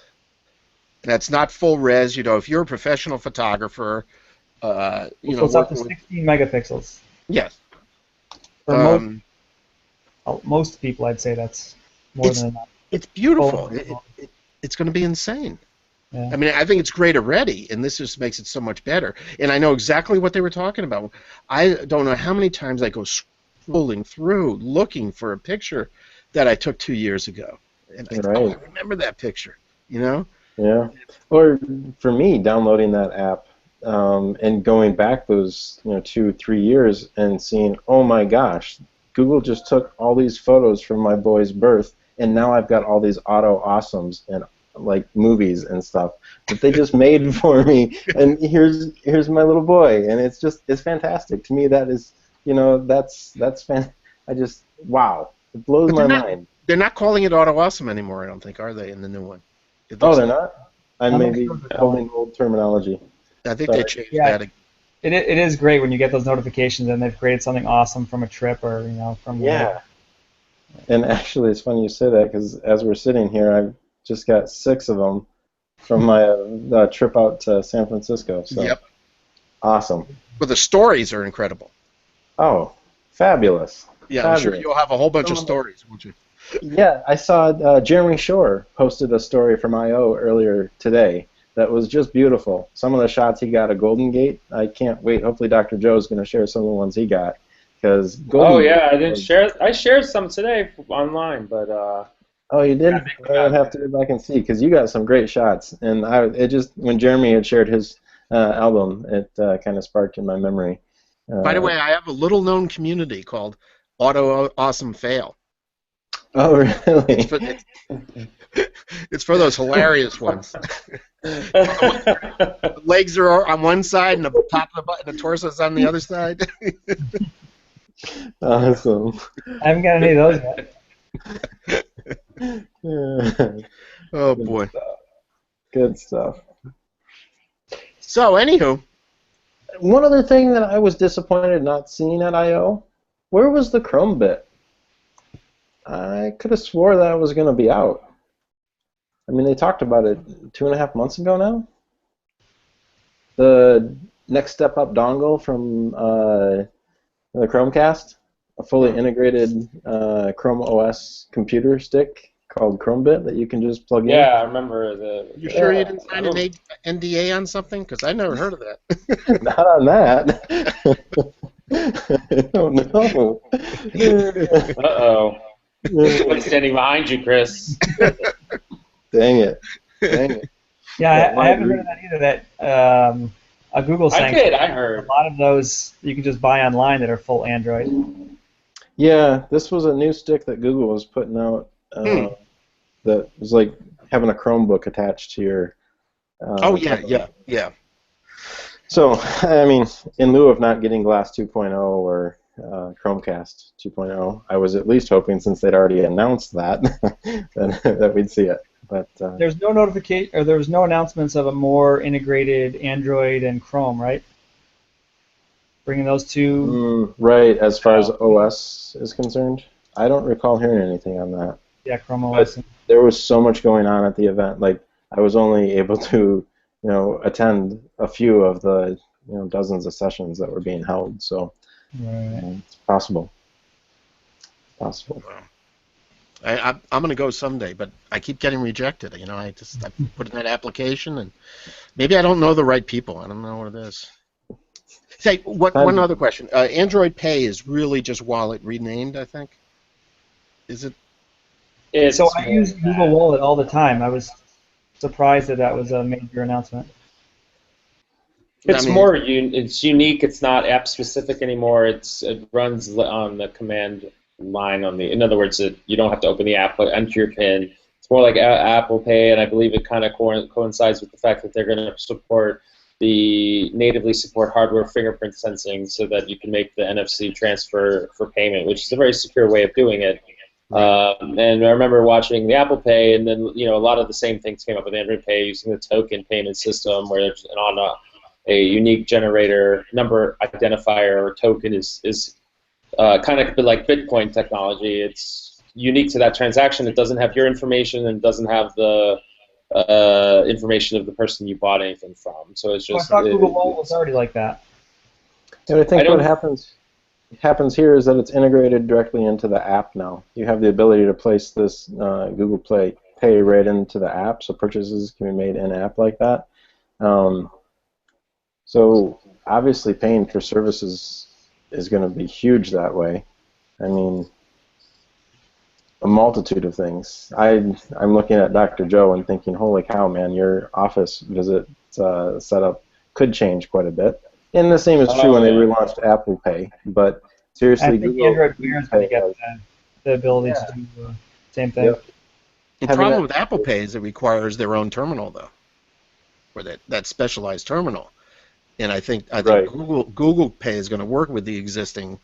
That's not full res. If you're a professional photographer, So it's up to 16 megapixels. Yes. For most people, I'd say that's more than enough. It's beautiful. It's going to be insane. Yeah. I mean, I think it's great already, and this just makes it so much better. And I know exactly what they were talking about. I don't know how many times I go scrolling through looking for a picture that I took 2 years ago. And I remember that picture, Yeah. Or for me, downloading that app and going back those 2-3 years and seeing, oh my gosh, Google just took all these photos from my boy's birth, and now I've got all these auto awesomes and like movies and stuff that they just made for me, and here's my little boy, and it's fantastic to me. That is, that's wow, it blows my mind. They're not calling it auto awesome anymore, I don't think, are they, in the new one? Oh, they're not? I may be holding old terminology. I think they changed that. It is great when you get those notifications and they've created something awesome from a trip or from whatever. And actually, it's funny you say that, because as we're sitting here, I've just got 6 of them from my trip out to San Francisco. So. Yep. Awesome. But the stories are incredible. Oh, fabulous. Yeah, I'm sure you'll have a whole bunch of stories, won't you? Yeah, I saw Jeremy Shore posted a story from I.O. earlier today that was just beautiful. Some of the shots he got at Golden Gate, I can't wait. Hopefully Dr. Joe's going to share some of the ones he got. I didn't share. I shared some today online, but... Oh, you did? I'd have to go back and see, because you got some great shots. And when Jeremy had shared his album, it kind of sparked in my memory. By the way, I have a little-known community called Auto Awesome Fail. Oh, really? It's for those hilarious ones. The legs are on one side, and the top of the butt and the torso is on the other side. Awesome. I haven't got any of those yet. Oh, boy. Good stuff. So, anywho. One other thing that I was disappointed not seeing at I.O., where was the Chrome bit? I could have swore that was going to be out. I mean, they talked about it 2.5 months ago now. The next step up dongle from the Chromecast, a fully integrated Chrome OS computer stick called ChromeBit that you can just plug in. Yeah, I rember the... You sure you didn't sign an NDA on something? Because I never heard of that. Not on that. I don't know. Uh-oh. Somebody's standing behind you, Chris. Dang it. Yeah, I haven't heard of that either. That a Google sanction. I heard. A lot of those you can just buy online that are full Android. Yeah, this was a new stick that Google was putting out that was like having a Chromebook attached to your... yeah. So, I mean, in lieu of not getting Glass 2.0 or Chromecast 2.0, I was at least hoping, since they'd already announced that, that we'd see it. But there's no notification, or there was no announcements of a more integrated Android and Chrome, right? Bringing those two. Right, as far as OS is concerned, I don't recall hearing anything on that. Yeah, Chrome OS. There was so much going on at the event. Like, I was only able to, attend a few of the, dozens of sessions that were being held. So, it's possible. Possible. I'm going to go someday, but I keep getting rejected. I put in that application, and maybe I don't know the right people. I don't know what it is. Say, one other question. Android Pay is really just Wallet renamed, I think. Is it? So I use Google Wallet all the time. I was surprised that was a major announcement. It's it's unique. It's not app specific anymore. It runs on the command line in other words, you don't have to open the app, but enter your PIN. It's more like Apple Pay, and I believe it kind of coincides with the fact that they're going to natively support hardware fingerprint sensing, so that you can make the NFC transfer for payment, which is a very secure way of doing it. And I remember watching the Apple Pay, and then a lot of the same things came up with Android Pay using the token payment system, where there's a unique generator number identifier or token is kind of like Bitcoin technology. It's unique to that transaction. It doesn't have your information and doesn't have the information of the person you bought anything from. So it's just. I thought Google Wallet was already like that. And I think what happens here is that it's integrated directly into the app now. You have the ability to place this Google Pay right into the app, so purchases can be made in-app like that. So obviously paying for services is going to be huge that way. I mean, a multitude of things. I'm looking at Dr. Joe and thinking, holy cow, man, your office visit setup could change quite a bit. And the same is true when they relaunched Apple Pay. But seriously, I think Google Android Wear is going to get the ability to do the same thing. Yep. The problem with Apple Pay is it requires their own terminal, though, or that specialized terminal. And I think Right. Google Pay is going to work with the existing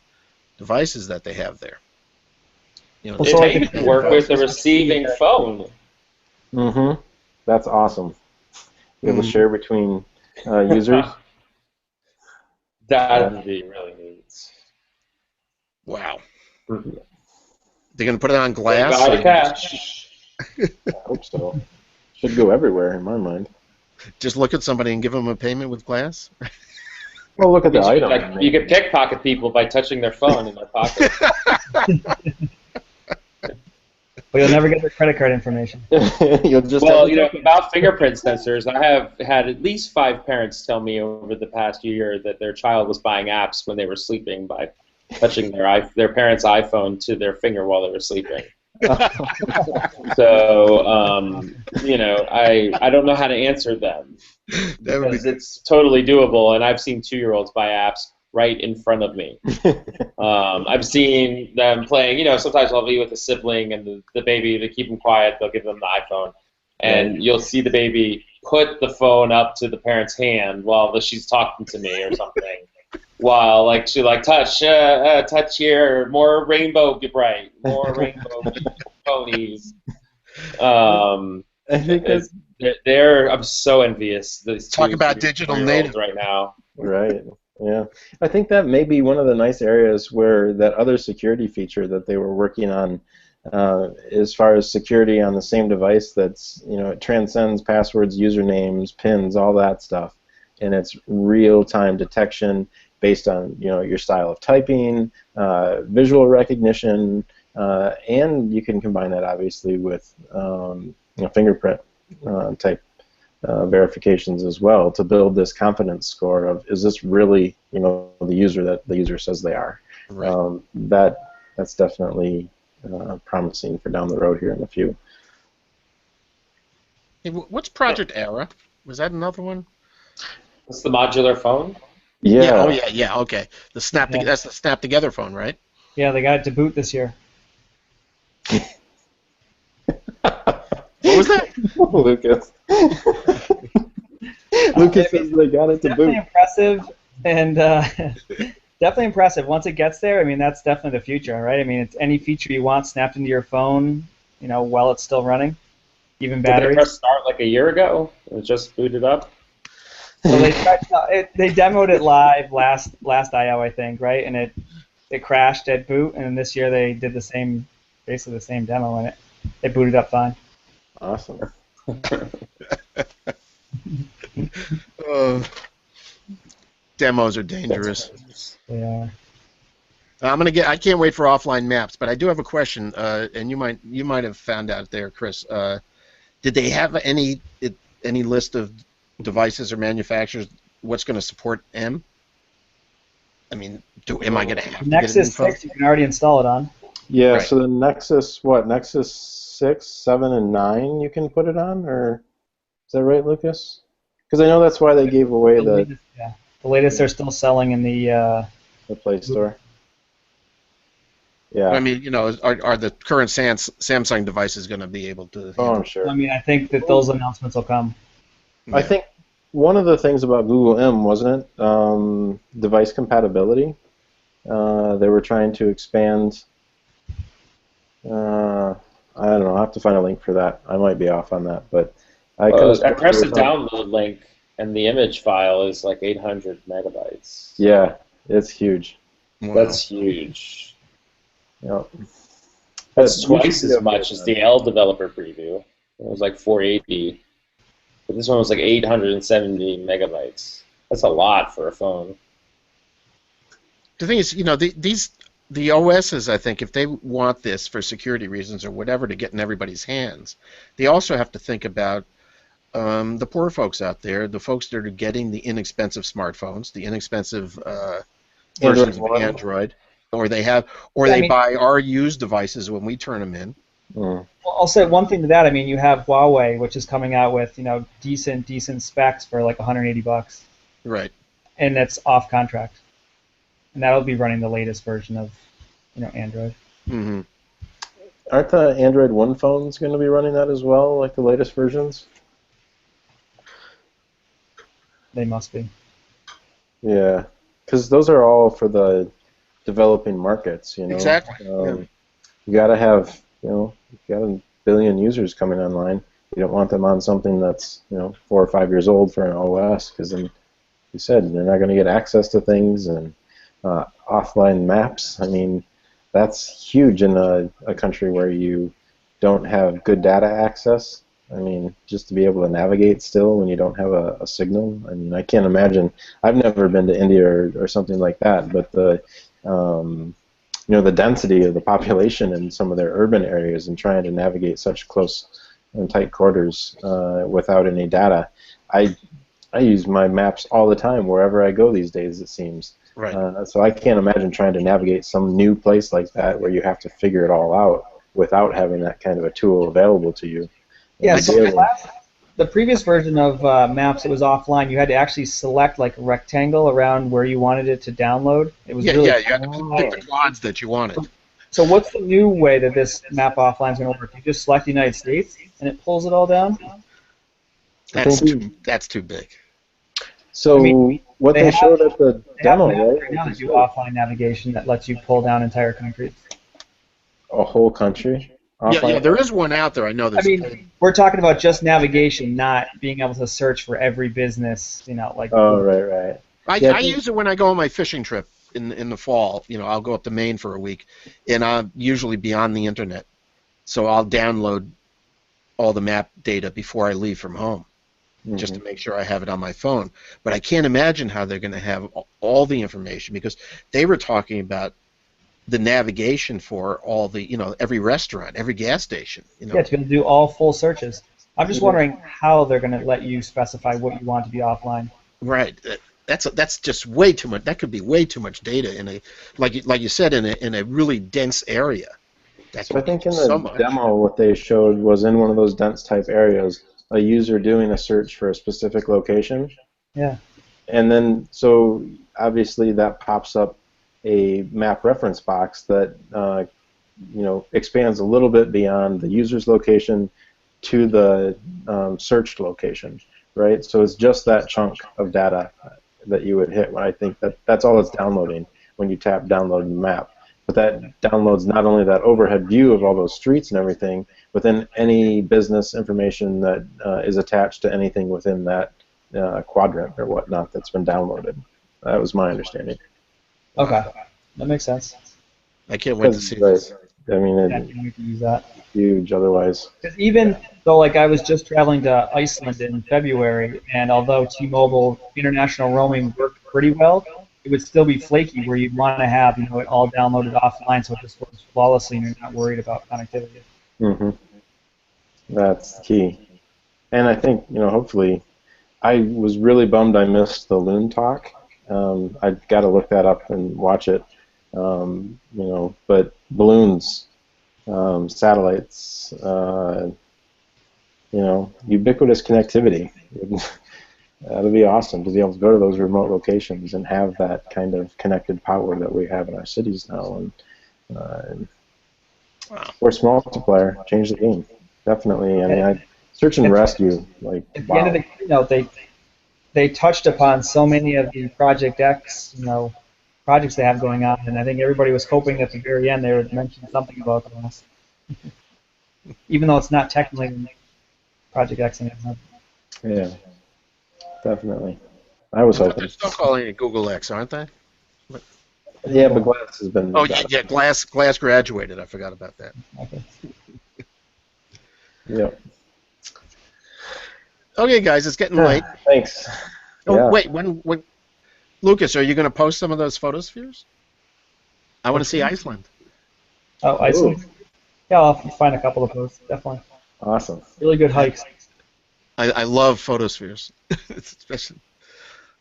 devices that they have there. You know, It may even work with the receiving phone. Mm-hmm. That's awesome. Be able to share between users. That would be really neat. Wow. They're going to put it on glass. Buy cash. I hope so. Should go everywhere in my mind. Just look at somebody and give them a payment with glass. Well, look at the item. You could pickpocket people by touching their phone in their pocket. But you'll never get their credit card information. You'll just Well, you know, about fingerprint sensors, I have had at least 5 parents tell me over the past year that their child was buying apps when they were sleeping by touching their parents' iPhone to their finger while they were sleeping. So, you know, I don't know how to answer them because it's totally doable, and I've seen 2-year-olds buy apps right in front of me. I've seen them playing, you know, sometimes I'll be with a sibling and the baby, to keep them quiet, they'll give them the iPhone. And you'll see the baby put the phone up to the parent's hand while she's talking to me or something. While, like, she, like, touch here, more rainbow bright, more rainbow ponies. I think I'm so envious. Talk about digital native right now. Right. Yeah, I think that may be one of the nice areas where that other security feature that they were working on, as far as security on the same device, that's, you know, it transcends passwords, usernames, pins, all that stuff, and it's real-time detection based on, you know, your style of typing, visual recognition, and you can combine that obviously with you know, fingerprint type verifications as well to build this confidence score of, is this really, you know, the user that the user says they are. Right. That's definitely promising for down the road here in a few. Hey, what's Project Era? Was that another one? That's the modular phone. Yeah. Oh yeah. Okay. That's the Snap Together phone, right? Yeah, they got it to boot this year. What was that? Lucas. Lucas says they got it to boot. Definitely impressive, and definitely impressive. Once it gets there, I mean, that's definitely the future, right? I mean, it's any feature you want snapped into your phone, you know, while it's still running, even batteries. Did they press start like a year ago? It just booted up. So they demoed it live last I/O, I think, right? And it crashed at boot, and this year they did basically the same demo, and it booted up fine. Awesome. Demos are dangerous. Yeah. I can't wait for offline maps, but I do have a question, and you might have found out there, Chris. Did they have any list of devices or manufacturers what's going to support M? I mean, am I going to have Nexus to get it 6 you can already install it on. Yeah. Right. So the Nexus 6, 7, and 9 you can put it on, or is that right, Lucas? Because I know that's why they gave away the latest they're still selling in the Play Store. Yeah. I mean, you know, are the current Samsung devices going to be able to? Oh, I'm sure. I mean, I think that those announcements will come. Yeah. I think one of the things about Google M, wasn't it, device compatibility? They were trying to expand. I don't know. I'll have to find a link for that. I might be off on that, but I pressed the download link, and the image file is like 800 megabytes. Yeah, it's huge. Wow. That's huge. Yep. That's But you twice should as be much able as to- the L developer preview. It was like 480, but this one was like 870 megabytes. That's a lot for a phone. The thing is, the OSs, I think, if they want this for security reasons or whatever to get in everybody's hands, they also have to think about the poor folks out there, the folks that are getting the inexpensive smartphones, the inexpensive versions of One. Android, or they buy our used devices when we turn them in. Mm. Well, I'll say one thing to that. I mean, you have Huawei, which is coming out with decent specs for like $180, Right. and that's off contract, and that'll be running the latest version of Android. Mm-hmm. Aren't the Android One phones going to be running that as well, like the latest versions? They must be. Yeah, because those are all for the developing markets, Exactly. You got to have, you got a billion users coming online. You don't want them on something that's, 4 or 5 years old for an OS, because then, you said, they're not going to get access to things, and offline maps. I mean, that's huge in a country where you don't have good data access. I mean, just to be able to navigate still when you don't have a signal. I mean, I can't imagine. I've never been to India or something like that, but the the density of the population in some of their urban areas and trying to navigate such close and tight quarters without any data. I use my maps all the time wherever I go these days, it seems. Right. So I can't imagine trying to navigate some new place like that where you have to figure it all out without having that kind of a tool available to you. Yeah, And so be able- the previous version of Maps, it was offline. You had to actually select like a rectangle around where you wanted it to download. It was Yeah, really you had to pick the quads that you wanted. So what's the new way that this map offline is going to work? You just select the United States and it pulls it all down? That's too big. So I mean, what they they have- showed at the They have demo, maps right? now that do offline navigation that lets you pull down entire countries. A whole country. Yeah, there is one out there. I know I there's. mean, we're talking about just navigation, not being able to search for every business, like. Oh, right. Yeah, I use it when I go on my fishing trip in the fall. I'll go up to Maine for a week, and I'm usually be on the internet, so I'll download all the map data before I leave from home, just to make sure I have it on my phone. But I can't imagine how they're going to have all the information, because they were talking about the navigation for all the, every restaurant, every gas station. Yeah, to be able to do all full searches. I'm just wondering how they're going to let you specify what you want to be offline. Right. That's just way too much. That could be way too much data in a, like you said, in a really dense area. So I think in the demo, what they showed was in one of those dense type areas, a user doing a search for a specific location. Yeah. And then, so obviously that pops up a map reference box that expands a little bit beyond the user's location to the searched location, right? So it's just that chunk of data that you would hit. When I think that's all it's downloading when you tap download the map. But that downloads not only that overhead view of all those streets and everything, but then any business information that is attached to anything within that quadrant or whatnot that's been downloaded. That was my understanding. Okay, that makes sense. I can't wait to see this. I mean, We can use that. huge otherwise. Because even though, like, I was just traveling to Iceland in February, and although T-Mobile international roaming worked pretty well, it would still be flaky where you'd want to have, it all downloaded offline so it just works flawlessly and you're not worried about connectivity. Mm-hmm. That's key. And I think, hopefully, I was really bummed I missed the Loon talk. I've got to look that up and watch it. But balloons, satellites, ubiquitous connectivity. That'll be awesome to be able to go to those remote locations and have that kind of connected power that we have in our cities now. And force multiplier, change the game. Definitely. I mean, search and rescue, like, at the end of the they touched upon so many of the Project X, projects they have going on, and I think everybody was hoping at the very end they would mention something about those. Even though it's not technically Project X anymore. Yeah. definitely. I was They're hoping. still calling it Google X, aren't they? Yeah, but Glass has been. Oh yeah, yeah. Glass graduated. I forgot about that. Okay. Yeah. Okay, guys, it's getting late. Thanks. Oh Yeah. wait, when Lucas, are you going to post some of those photospheres? I want to see Iceland. Oh, Iceland. Yeah, I'll find a couple of those. Definitely. Awesome. Really good hikes. I love photospheres. Especially,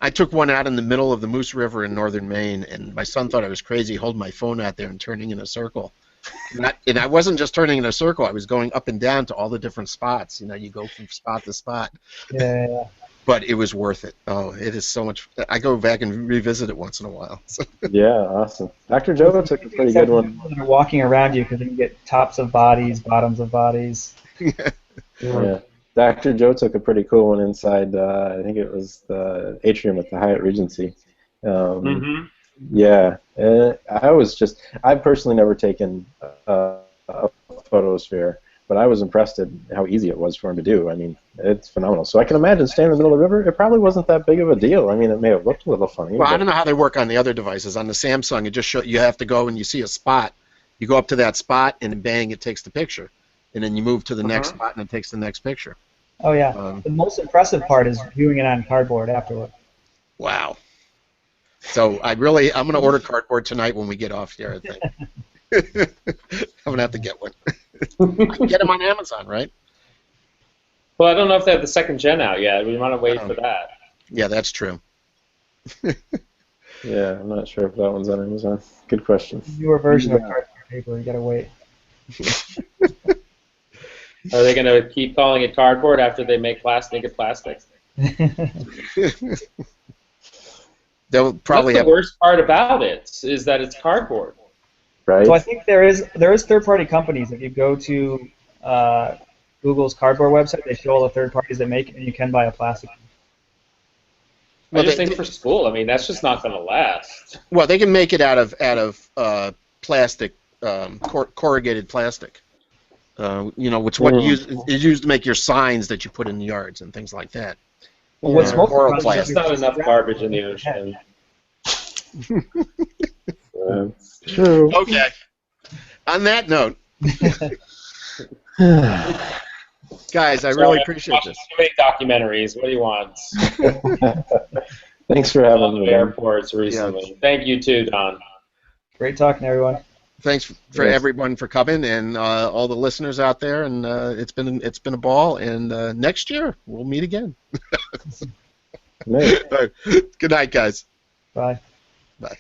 I took one out in the middle of the Moose River in northern Maine, and my son thought I was crazy holding my phone out there and turning in a circle. And I wasn't just turning in a circle, I was going up and down to all the different spots. You know, you go from spot to spot. Yeah. But it was worth it. Oh, it is so much. I go back and revisit it once in a while. So. Yeah, awesome. Dr. Joe took a pretty good one. That are walking around you because you can get tops of bodies, bottoms of bodies. Yeah. Dr. Joe took a pretty cool one inside, I think it was the atrium at the Hyatt Regency. Yeah. I've personally never taken a photosphere, but I was impressed at how easy it was for him to do. I mean, it's phenomenal. So I can imagine standing in the middle of the river, it probably wasn't that big of a deal. I mean, it may have looked a little funny. Well, I don't know how they work on the other devices. On the Samsung, it just you have to go and you see a spot. You go up to that spot, and then bang, it takes the picture. And then you move to the next spot, and it takes the next picture. Oh, yeah. The most impressive part is viewing it on cardboard afterward. Wow. So I'm going to order cardboard tonight when we get off here, I think. I'm going to have to get one. I can get them on Amazon, right? Well, I don't know if they have the second gen out yet. We want to wait for that. Yeah, that's true. Yeah, I'm not sure if that one's on Amazon. Good question. Newer version of cardboard paper. You gotta wait. Are they going to keep calling it cardboard after they make plastic? They'll probably That's the worst part about it, is that it's cardboard. Right? So I think there is third-party companies. If you go to Google's cardboard website, they show all the third parties that make it, and you can buy a plastic. I just think for school, I mean, that's just not going to last. Well, they can make it out of plastic, corrugated plastic. Which is used to make your signs that you put in the yards and things like that. Well, what's most There's just not enough garbage in the ocean. True. Okay. On that note, guys, I really appreciate this. Too many documentaries. What do you want? Thanks for having me. Airports recently. Yeah. Thank you too, Don. Great talking, everyone. Thanks for everyone for coming and all the listeners out there. And it's been a ball. And next year we'll meet again. Good night, guys. Bye. Bye.